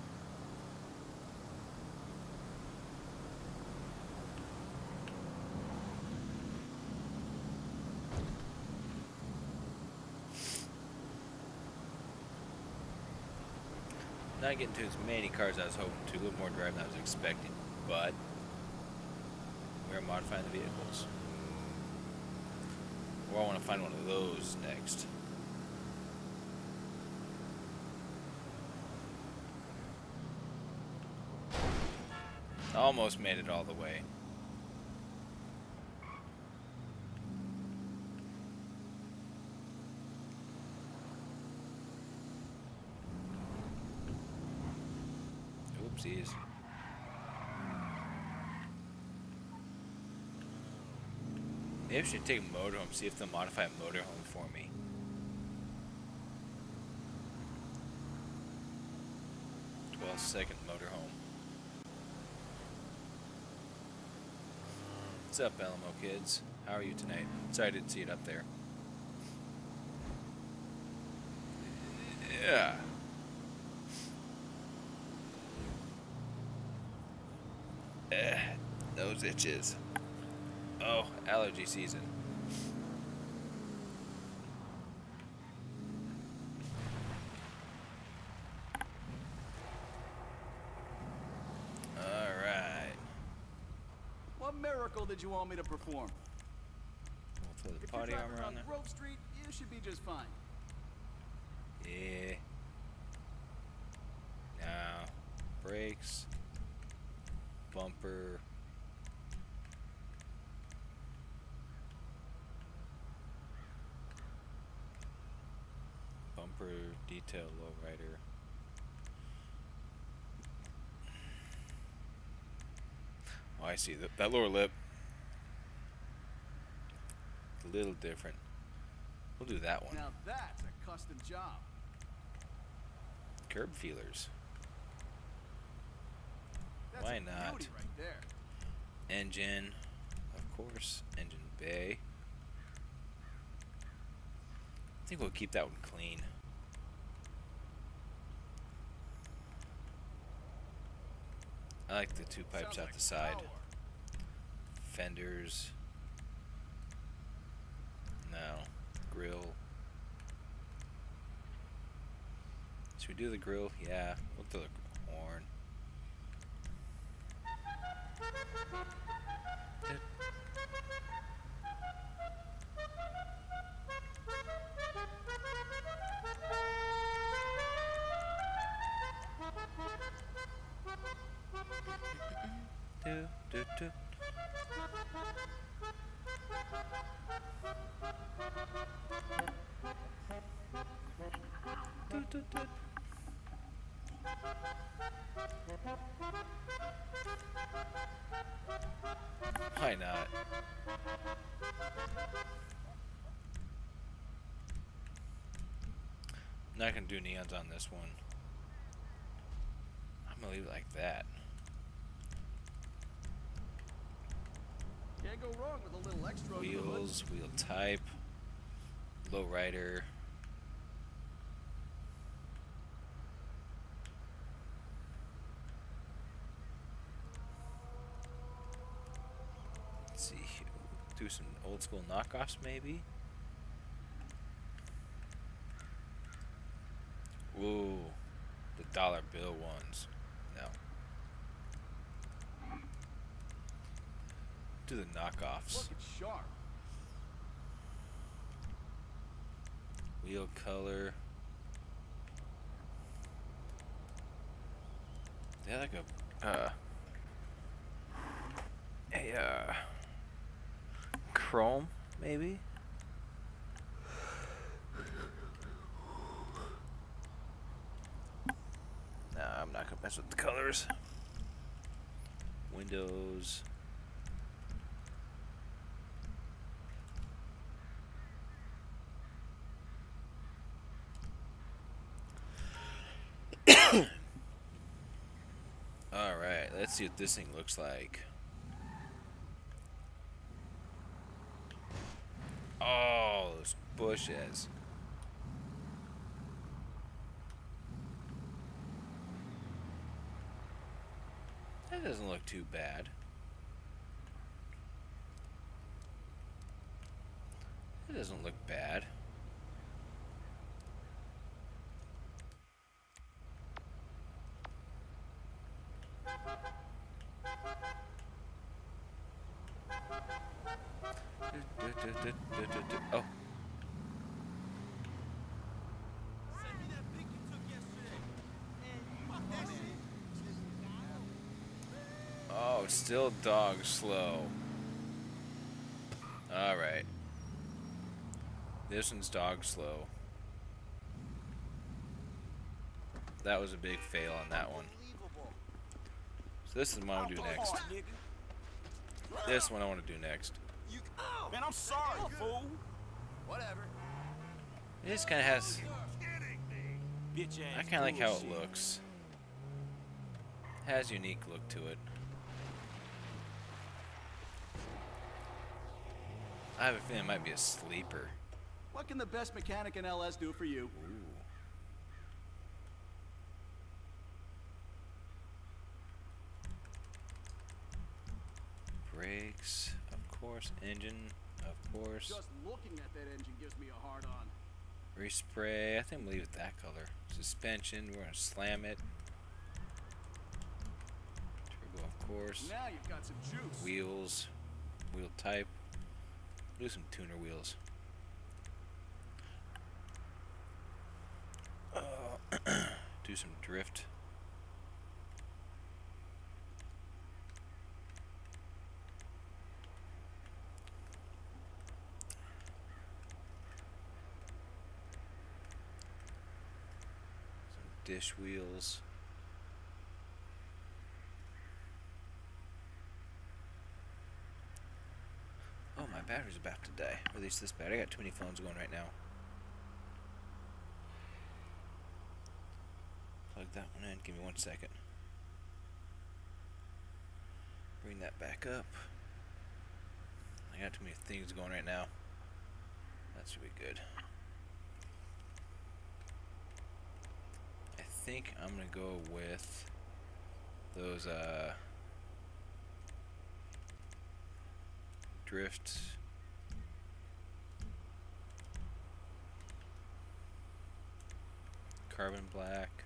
Not getting to as many cars as I was hoping to, a little more driving than I was expecting, but we're modifying the vehicles. Or I want to find one of those next. Almost made it all the way. Oopsies. Maybe I should take a motorhome, see if they'll modify a motorhome for me. Second motorhome. What's up, Alamo kids? How are you tonight? Sorry I didn't see it up there. Yeah. Those itches. Oh, allergy season. Alright. What miracle did you want me to perform? We'll throw the If you're potty driving armor on around there. Grove Street, you should be just fine. Yeah. Now, brakes, bumper. Bumper, detail, lowrider. Oh, I see. That lower lip, a little different. We'll do that one. Now that's a custom job. Curb feelers. That's Why a not? beauty right there. Engine, of course. Engine bay. I think we'll keep that one clean. I like the two pipes Sounds out like the side. power. Fenders. No. Grill. Should we do the grill? Yeah. We'll do the horn. Do, do, do. Do, do, do. Why not? I'm not gonna do neons on this one. I'm gonna leave it like that. Can't go wrong with a little extra under the hood. Wheels, wheel type, lowrider. Let's see, do some old school knockoffs maybe. Ooh, the dollar bill ones. No. Do the knockoffs. Looking sharp. Wheel color. They have like a chrome maybe. No, I'm not gonna mess with the colors. Windows. Alright, let's see what this thing looks like. Oh, those bushes. That doesn't look too bad. It doesn't look bad. Oh. Oh, it's still dog slow. Alright. This one's dog slow. That was a big fail on that one. So this is what I want to do next. This one I want to do next. Man, I'm sorry, fool. Whatever. It just kind of has... Bitch I ass kind of like how it bullshit. looks. Has a unique look to it. I have a feeling it might be a sleeper. What can the best mechanic in LS do for you? Ooh. Brakes, of course. Engine, of course. Just looking at that engine gives me a hard on. Respray, I think we'll leave it that color. Suspension, we're gonna slam it. Turbo, of course. Now you've got some juice. Wheels, wheel type. Do some tuner wheels. Do some drift. Some dish wheels. Oh, my battery's about to die. Or at least this battery. I got too many phones going right now. Plug that one in. Give me 1 second. Bring that back up. I got too many things going right now. That should be good. I think I'm gonna go with those drift. Carbon black.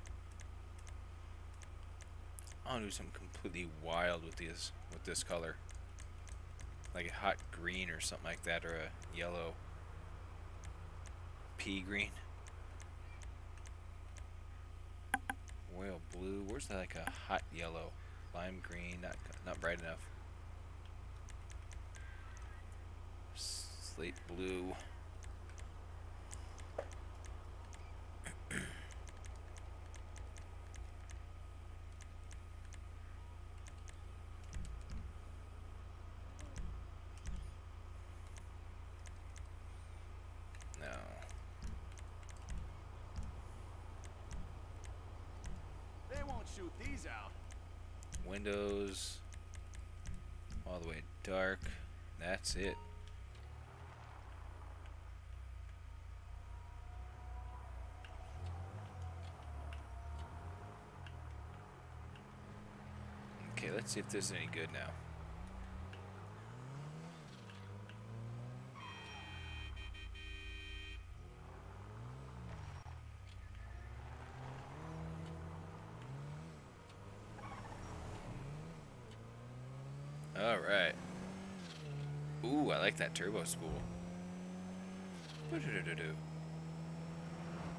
I want to do something completely wild with this color. Like a hot green or something like that, or a yellow pea green. Royal blue. Where's that, like a hot yellow? Lime green, not bright enough. Slate blue. No. They won't shoot these out. Windows all the way dark. That's it. Okay, let's see if this is any good now. All right. Ooh, I like that turbo spool.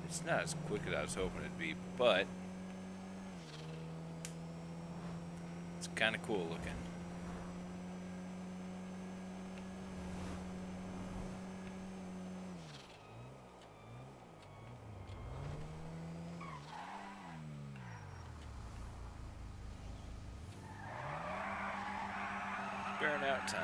It's not as quick as I was hoping it'd be, but it's kind of cool looking. Burnout time.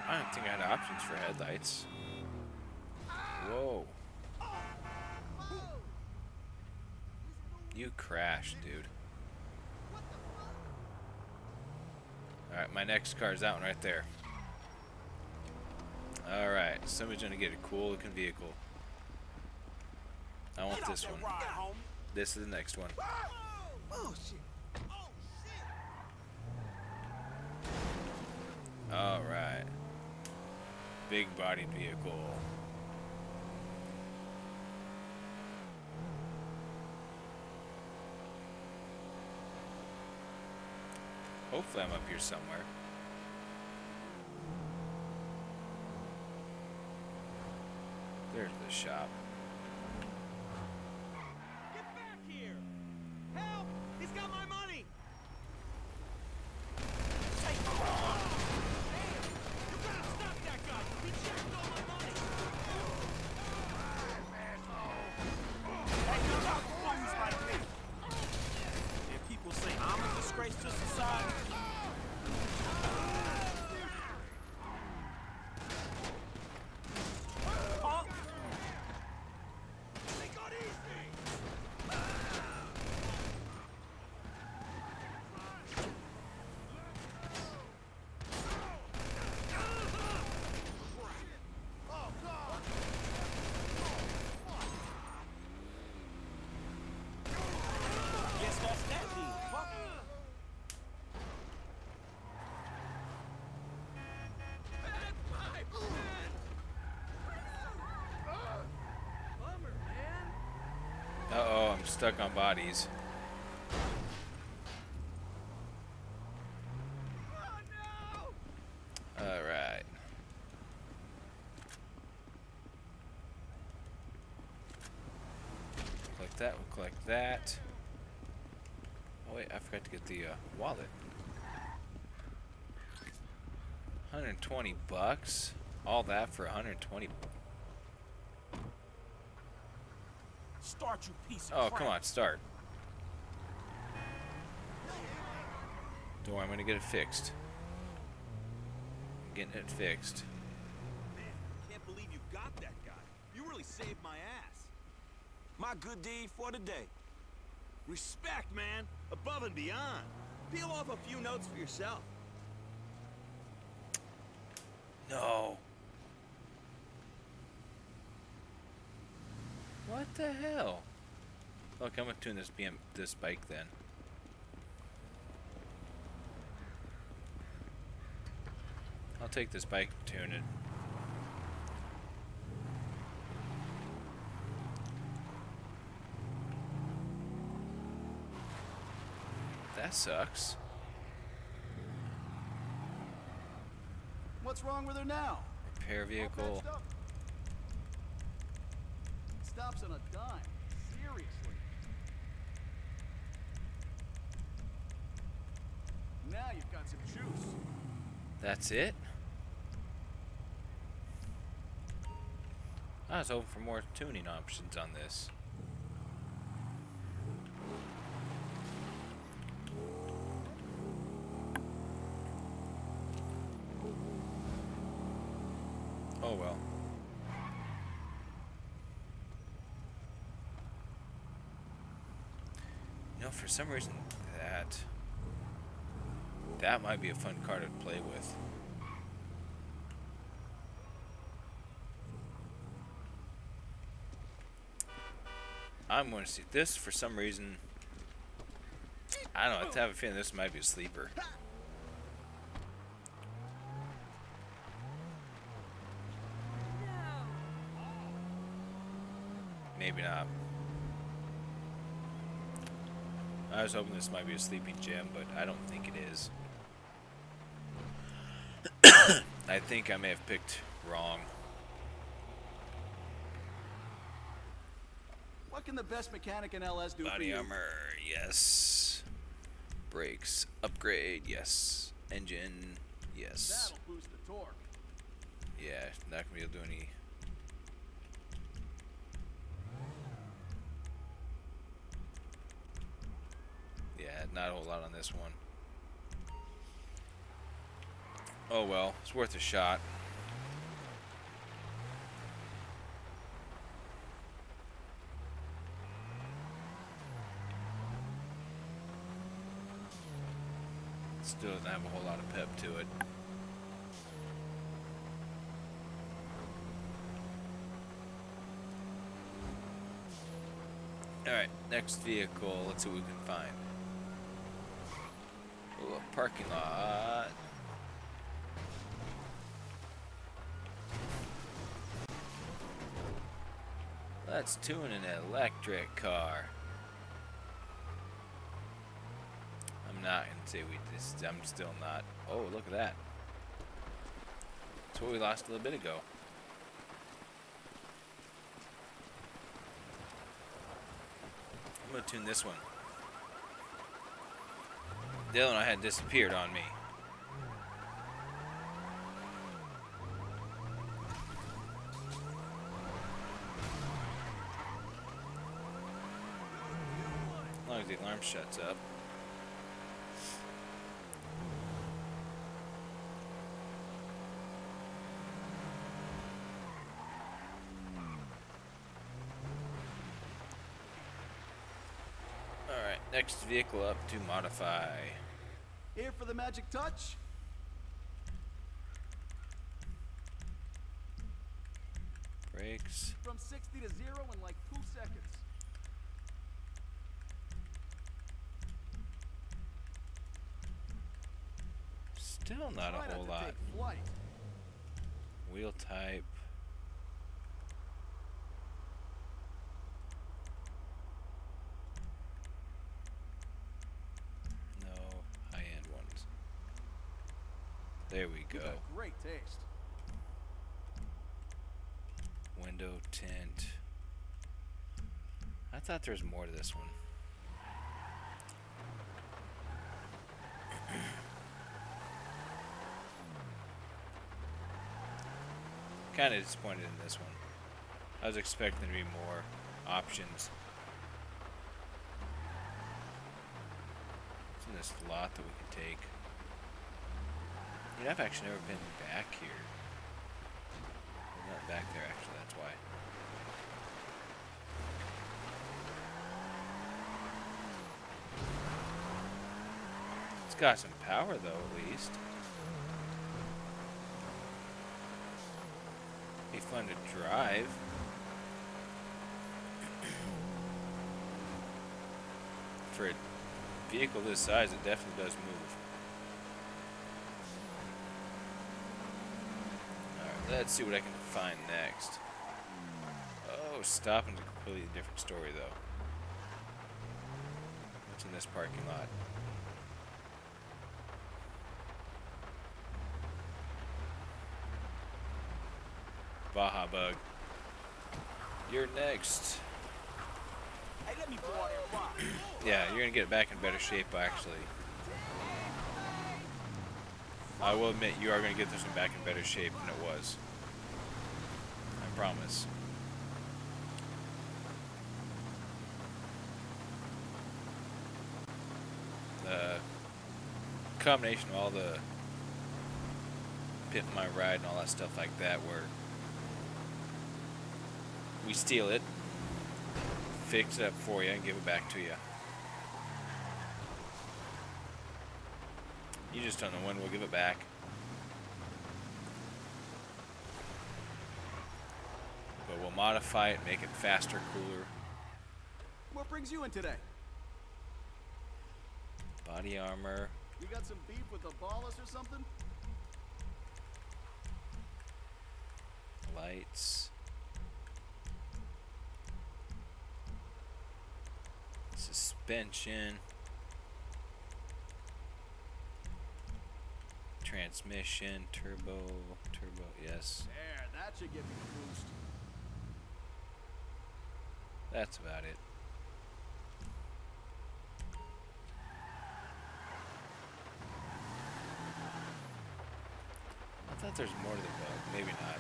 I don't think I had options for headlights. Whoa. You crashed, dude. Alright, my next car's out right there. Alright, somebody's gonna get a cool looking vehicle. I want this one. This is the next one. Alright. Big bodied vehicle. Hopefully I'm up here somewhere. There's the shop. Get back here! Help! He's got my money! Hey, come on! Damn! You gotta stop that guy! He jacked all my money! Hey, you're not fools like me! If people say I'm a disgrace to society, punk! They got easy! Guess that's that deal. Fuck. Uh-oh, I'm stuck on bodies. Alright. Collect that, we'll collect that. Oh wait, I forgot to get the wallet. 120 bucks? All that for 120. Start, you piece of Oh, crap. come on, start. Don't worry, I'm gonna get it fixed. I'm getting it fixed. Man, can't believe you got that guy. You really saved my ass. My good deed for the day. Respect, man. Above and beyond. Peel off a few notes for yourself. No. What the hell? Look, I'm gonna tune this bike then. I'll take this bike and tune it. That sucks. What's wrong with her now? Repair All vehicle. patched up. Stops on a dime. Seriously. Now you've got some juice. That's it? I was hoping for more tuning options on this. Oh well. You know, for some reason that might be a fun car to play with. I'm going to see this for some reason. I don't know. I have a feeling this might be a sleeper. Maybe not. I was hoping this might be a sleeping gem, but I don't think it is. I think I may have picked wrong. What can the best mechanic in LS do for Body you? armor, yes. Brakes, upgrade, yes. Engine, yes. That'll boost the torque. Yeah, not gonna be able to do any. Yeah, not a whole lot on this one. Oh well, it's worth a shot. Still doesn't have a whole lot of pep to it. Alright, next vehicle. Let's see what we can find. Ooh, a parking lot. Let's tune an electric car. I'm not gonna say we just. I'm still not. Oh, look at that. That's what we lost a little bit ago. I'm gonna tune this one. The other one I had disappeared on me. As long as the alarm shuts up. Alright, next vehicle up to modify. Here for the magic touch? Brakes. From 60 to 0 in like 2 seconds. Still not Try a whole to lot. take flight. Wheel type. No high-end ones. There we You go. got great taste. Window tint. I thought there was more to this one. Kind of disappointed in this one. I was expecting there to be more options. It's in this lot that we can take. I've actually never been back here. I'm not back there actually, that's why. It's got some power though, at least. Be fun to drive. For a vehicle this size, it definitely does move. Alright, let's see what I can find next. Oh, stopping's a completely different story though. What's in this parking lot? Baja Bug. You're next. Hey, let me pull out that rock. Yeah, you're gonna get it back in better shape actually. I will admit you are gonna get this one back in better shape than it was. I promise. The combination of all the Pit My Ride and all that stuff like that, where we steal it, fix it up for you, and give it back to you. You just don't know when we'll give it back. But we'll modify it, make it faster, cooler. What brings you in today? Body armor. You got some beef with the ballers or something? Lights. Suspension. Transmission. Turbo. Yes. There, that should give me a boost. That's about it. I thought there's more to the bug. Maybe not.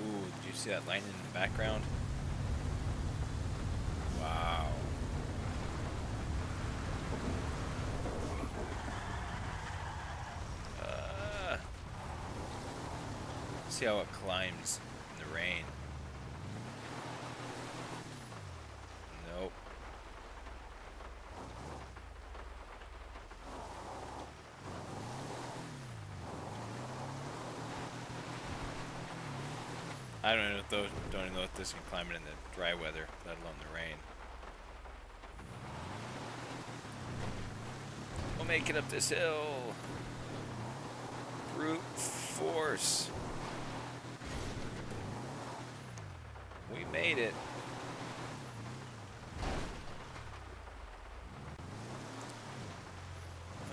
Ooh, did you see that lightning in the background? Wow. See how it climbs in the rain. Nope. I don't even know if this can climb it in the dry weather, let alone the rain. We'll make it up this hill. Brute force. We made it.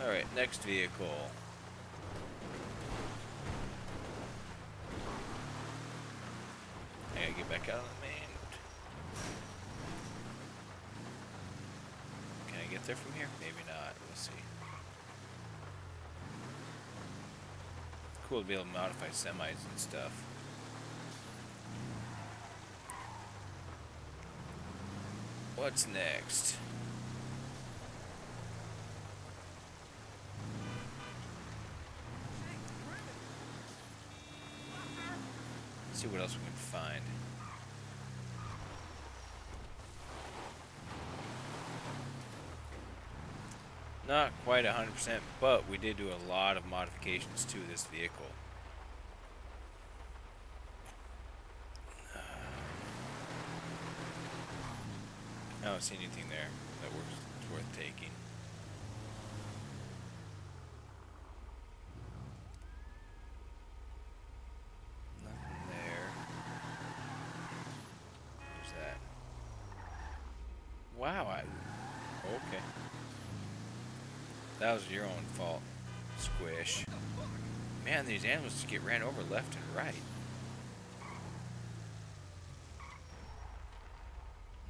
Alright, next vehicle. I gotta get back out of the main. Can I get there from here? Maybe not. We'll see. Cool to be able to modify semis and stuff. What's next? Let's see what else we can find. Not quite 100%, but we did do a lot of modifications to this vehicle. I don't see anything there that is worth taking. Nothing there. Who's that? Wow, okay. That was your own fault, Squish. Man, these animals just get ran over left and right.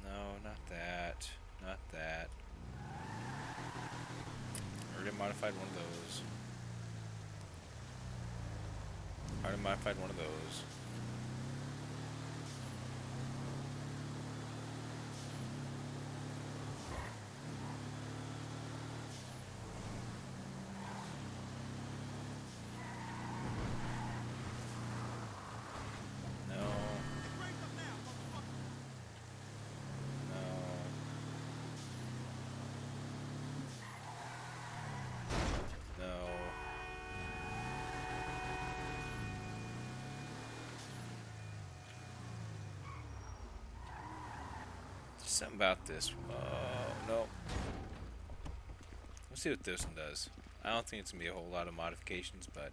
No, not that. Not that. Already modified one of those. Already modified one of those. Something about this. Oh, no. Let's see what this one does. I don't think it's going to be a whole lot of modifications, but...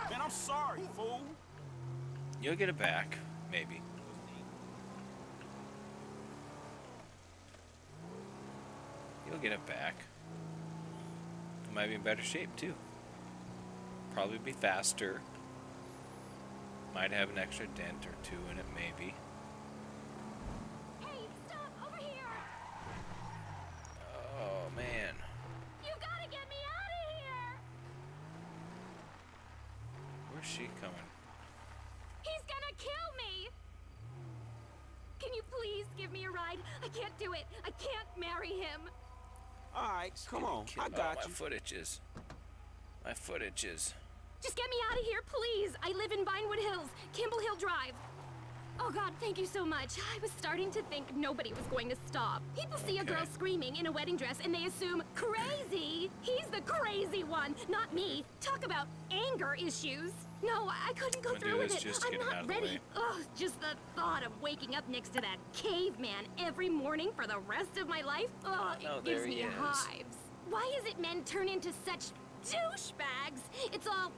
Man, I'm sorry, fool. You'll get it back, maybe. You'll get it back. It might be in better shape, too. Probably be faster. Might have an extra dent or two in it, maybe. Hey, stop! Over here! Oh, man. You gotta get me out of here! Where's she coming? He's gonna kill me! Can you please give me a ride? I can't do it. I can't marry him. All right, come on. I got my you. foot itches. My foot itches. Just get me out of here, please. I live in Vinewood Hills, Kimball Hill Drive. Oh, God, thank you so much. I was starting to think nobody was going to stop. People see a girl screaming in a wedding dress and they assume crazy. He's the crazy one, not me. Talk about anger issues. No, I couldn't go through with it. I'm not ready. Ugh, just the thought of waking up next to that caveman every morning for the rest of my life, ugh, it gives me hives. Why is it men turn into such douchebags? It's all...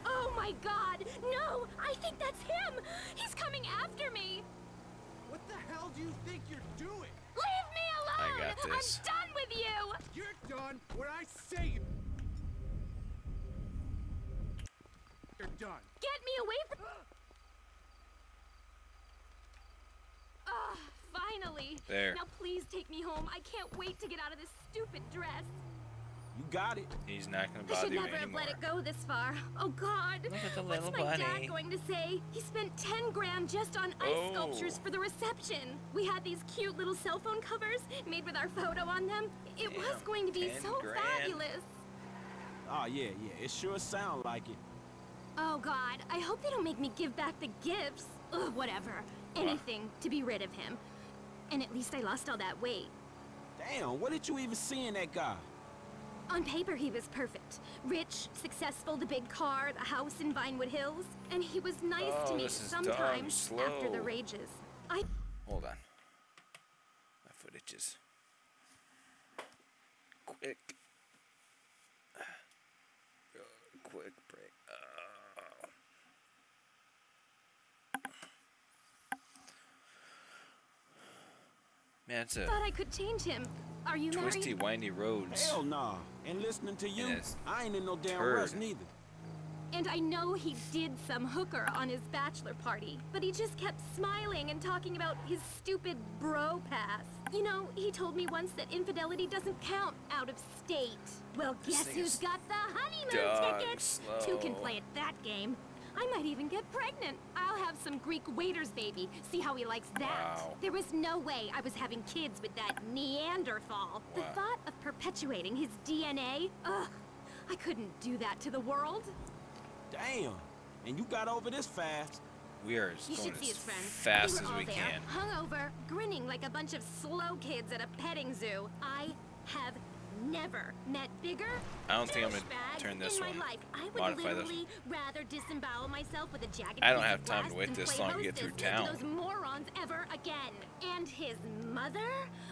Oh my God! No! I think that's him! He's coming after me! What the hell do you think you're doing? Leave me alone! I got this. I'm done with you! You're done when I say you. You're done. Get me away from... Finally! There. Now please take me home. I can't wait to get out of this stupid dress. You got it. He's not going to I bother should you never have anymore. let it go this far. Oh, God. Look at the What's little my bunny. dad going to say? He spent 10 grand just on ice sculptures for the reception. We had these cute little cell phone covers made with our photo on them. It was going to be 10 so grand. fabulous. Oh, yeah. It sure sound like it. Oh, God. I hope they don't make me give back the gifts. Ugh, whatever. Anything to be rid of him. And at least I lost all that weight. Damn, what did you even see in that guy? On paper, he was perfect. Rich, successful, the big car, the house in Vinewood Hills. And he was nice to me this is sometimes dumb. after the Slow. rages. Hold on. My foot itches. Quick. quick break. Man, it's a Thought I could change him. Are you twisty, married? windy roads. Hell nah. And listening to you, it's I ain't in no damn turd. rush neither. And I know he did some hooker on his bachelor party, but he just kept smiling and talking about his stupid bro pass. You know, he told me once that infidelity doesn't count out of state. Well, This guess thing who's is got the honeymoon dog tickets? slow. Two can play at that game. I might even get pregnant. I'll have some Greek waiter's baby. See how he likes that. Wow. There was no way I was having kids with that Neanderthal. The Wow. thought of perpetuating his DNA, ugh, I couldn't do that to the world. Damn. And you got over this fast. We are You going should see his as friends. fast They were as all we there, can. hungover, grinning like a bunch of slow kids at a petting zoo. I have never met bigger I don't think I'm gonna douchebags turn this in one. my life. I would Modify this literally rather disembowel myself with a jagged I don't piece have of time glass to wait than this play long to get through hostess to town. those morons ever again. And his mother?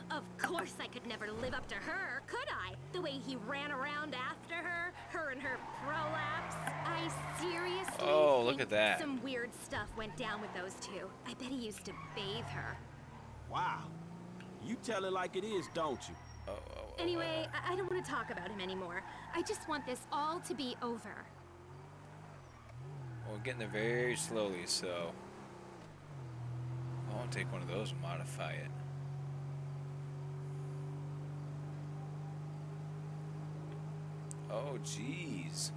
Of course I could never live up to her, could I? The way he ran around after her and her prolapse. I seriously Oh, look think at that. some weird stuff went down with those two. I bet he used to bathe her. Wow. You tell it like it is, don't you? Anyway, I don't want to talk about him anymore. I just want this all to be over. Well, we're getting there very slowly, so I won't take one of those and modify it. Oh, jeez.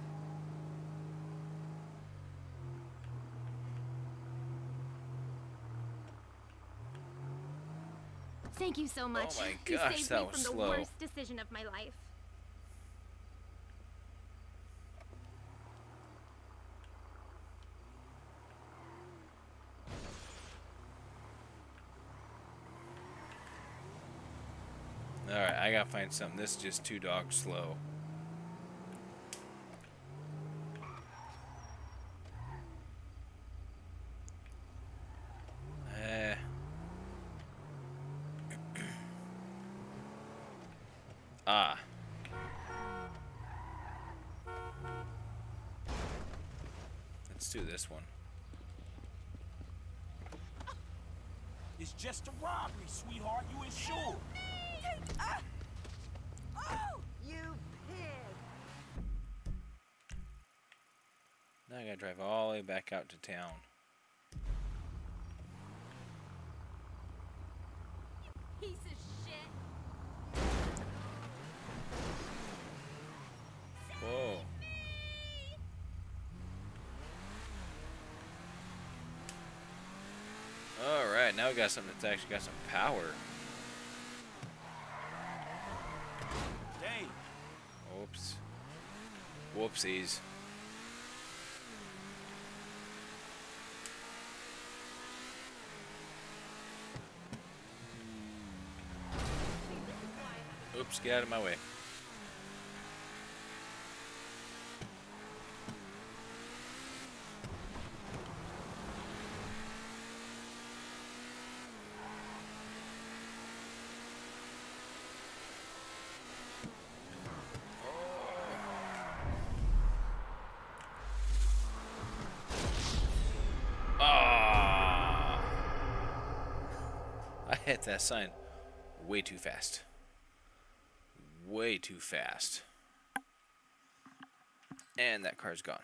Thank you so much. Oh my You gosh, saved that me was from slow. the worst decision of my life. Alright, I gotta find something. This is just too dog slow. Ah. Let's do this one. It's just a robbery, sweetheart. You insured. Oh, you pig! Now I gotta drive all the way back out to town. Piece of shit. Whoa. Alright, now we got something that's actually got some power. Dang. Oops. Whoopsies. Oops, get out of my way. Ah! I hit that sign way too fast. Way too fast. And that car's gone.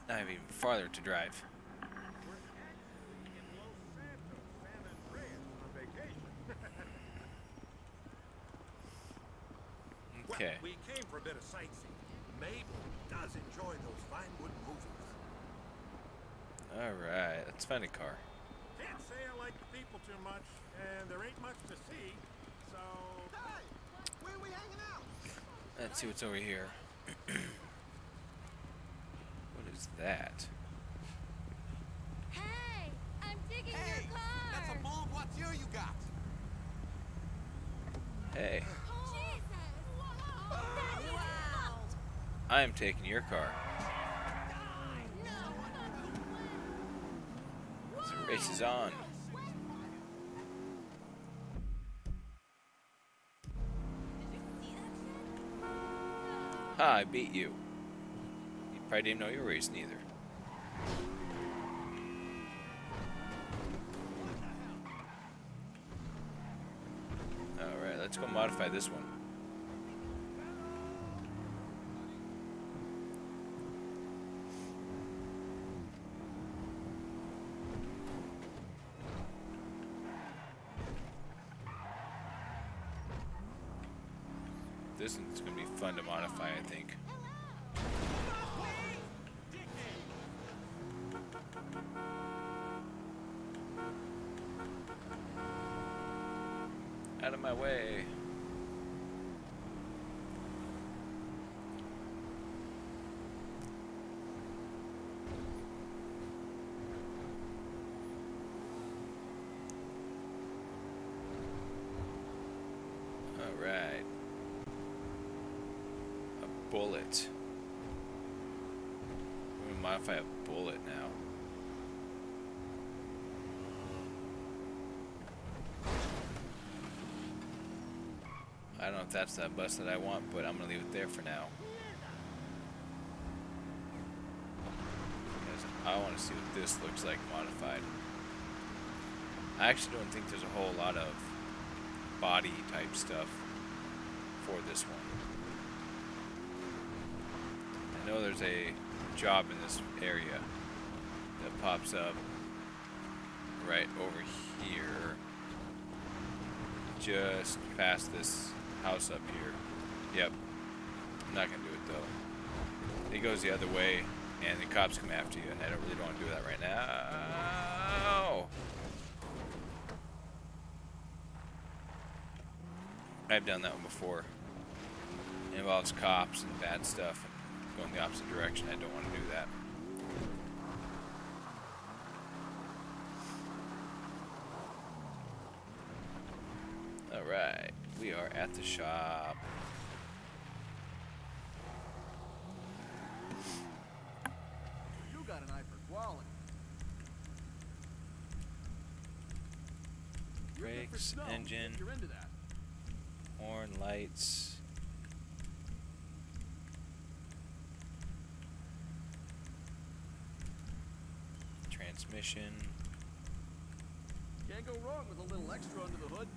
Now I have even farther to drive. Okay. Well, we came for a bit of sightseeing. Mabel does enjoy those Vinewood movies. Alright, let's find a car. Can't say I like the people too much, and there ain't much to see, so... Hey! Where are we hanging out? Let's see what's over here. What is that? Hey, I'm digging your car. That's a move. What year you got? Hey, Jesus! Wow! I'm taking your car. The race is on. Ha, I beat you. You probably didn't know you were racing either. Alright, let's go modify this one. This one's going to be fun to modify, I think. Out of my way. Alright. A bullet. I'm going to modify a bullet now. I don't know if that's that bus that I want, but I'm going to leave it there for now. Because I want to see what this looks like modified. I actually don't think there's a whole lot of body type stuff for this one. I know there's a job in this area that pops up right over here, just past this house up here. Yep, I'm not gonna do it though. It goes the other way and the cops come after you, and I don't really want to do that right now. I've done that one before. It involves cops and bad stuff and going the opposite direction. I don't want to do that. Alright, we are at the shop. You got an eye for quality. You're good for Brakes, snow, engine, if you're into that. horn, lights. Transmission, Can't go wrong with a little extra under the hood.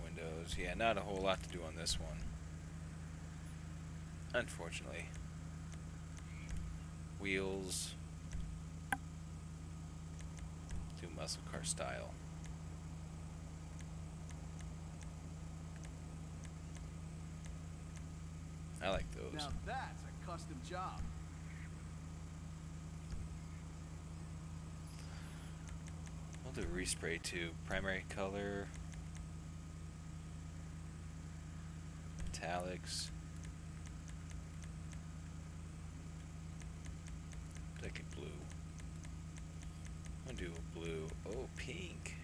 windows. Yeah, not a whole lot to do on this one, unfortunately. Wheels. Do muscle car style. I like those. Now that's a custom job. We'll do respray too. Primary color. Metallics. Like a blue. I'll do a blue. Oh, pink.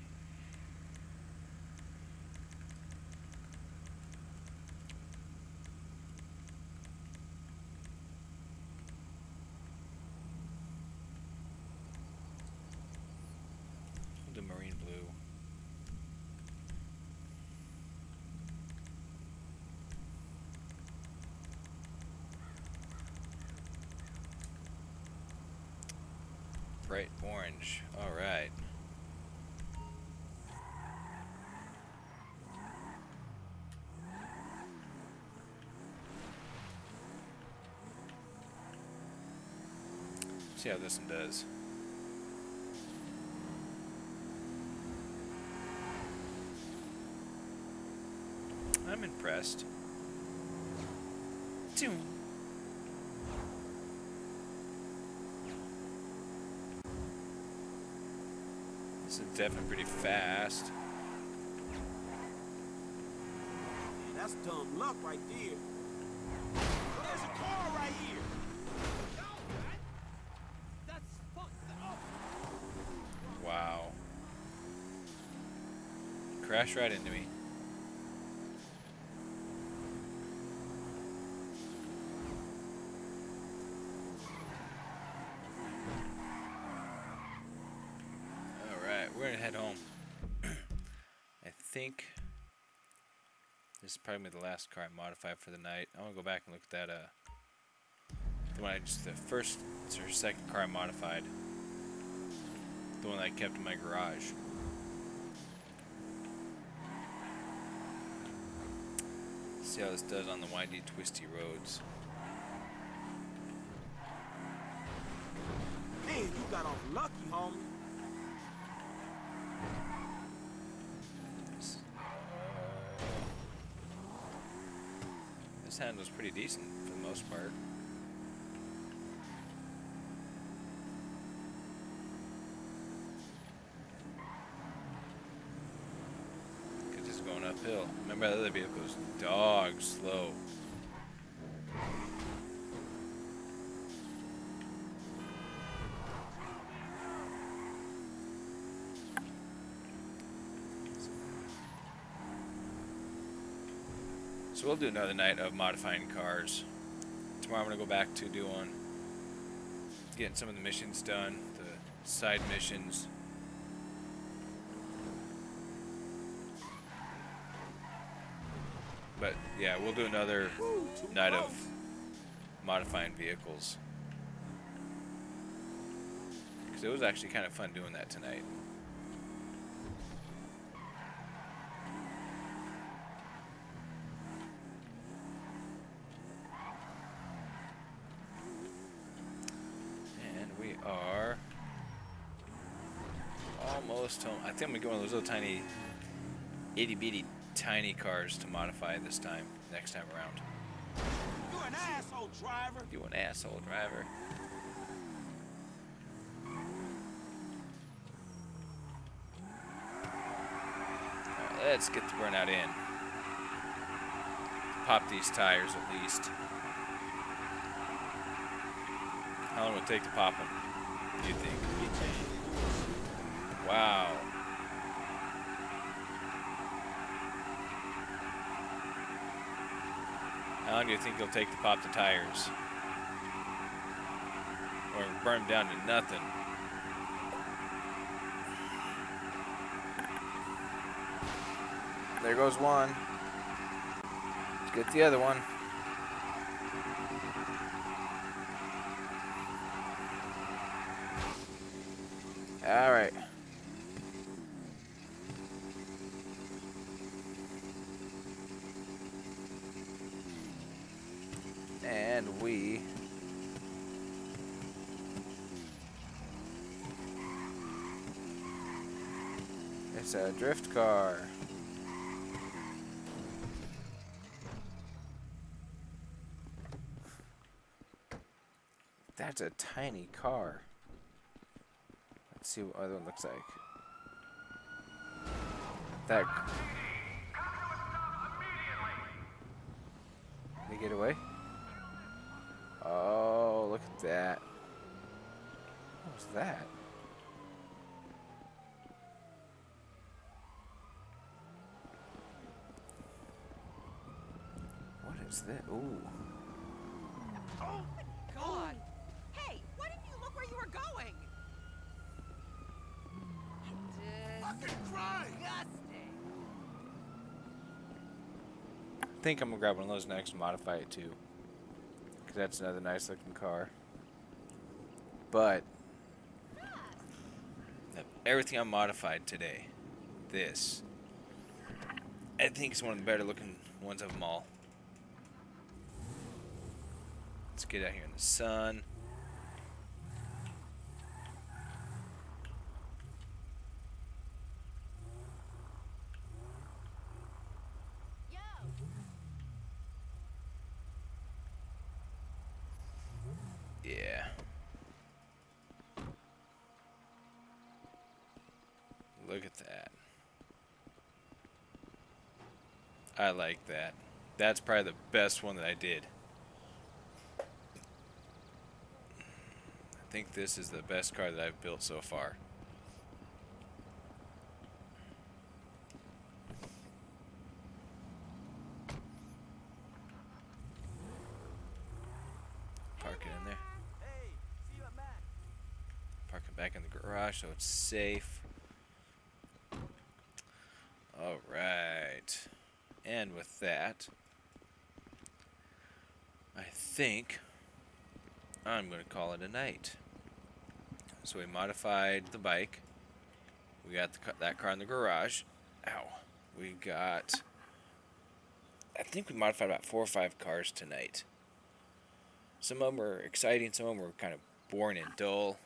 I'll do marine blue. Bright orange. All right. See how this one does. I'm impressed. Doom. This is definitely pretty fast. That's dumb luck right there. There's a car right here. That's fucked up. Wow. Crashed right into me. Alright, we're gonna head home. I think This is probably the last car I modified for the night. I want to go back and look at that. The one the first or second car I modified. The one that I kept in my garage. See how this does on the windy, twisty roads. Man, you got off lucky, homie. This handle's pretty decent for the most part. Because it's going uphill. Remember the other vehicle's dog slow. So we'll do another night of modifying cars. Tomorrow I'm going to go back to getting some of the missions done, the side missions. But yeah, we'll do another night of modifying vehicles. Because it was actually kind of fun doing that tonight. Are almost home. I think I'm gonna get one of those little tiny, itty bitty tiny cars to modify this time, next time around. You an asshole driver. You an asshole driver. Alright, let's get the burnout in. Pop these tires at least. How long will it take to pop them, do you think? Wow. How long do you think it'll take to pop the tires? Or burn them down to nothing? There goes one. Let's get the other one. All right. And it's a drift car. That's a tiny car. Let's see what the other one looks like. That. Did he get away? Oh, look at that. What was that? What is that? Ooh. Oh my God! Hey, why didn't you look where you were going? Fucking Christ! Disgusting. I think I'm gonna grab one of those next and modify it too. Because that's another nice looking car. But everything I modified today, this, I think is one of the better looking ones of them all. Let's get out here in the sun. Yeah. Look at that. I like that. That's probably the best one that I did. I think this is the best car that I've built so far. Park it in there. Hey, see you at Mac. Park it back in the garage so it's safe. Alright. And with that, I think I'm going to call it a night. So we modified the bike. We got that car in the garage. Ow. We got... I think we modified about 4 or 5 cars tonight. Some of them were exciting. Some of them were kind of boring and dull.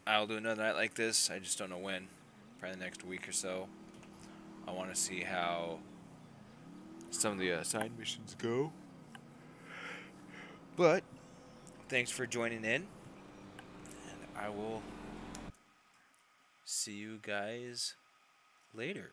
I'll do another night like this. I just don't know when. Probably the next week or so. I want to see how some of the side missions go. But thanks for joining in. And I will see you guys later.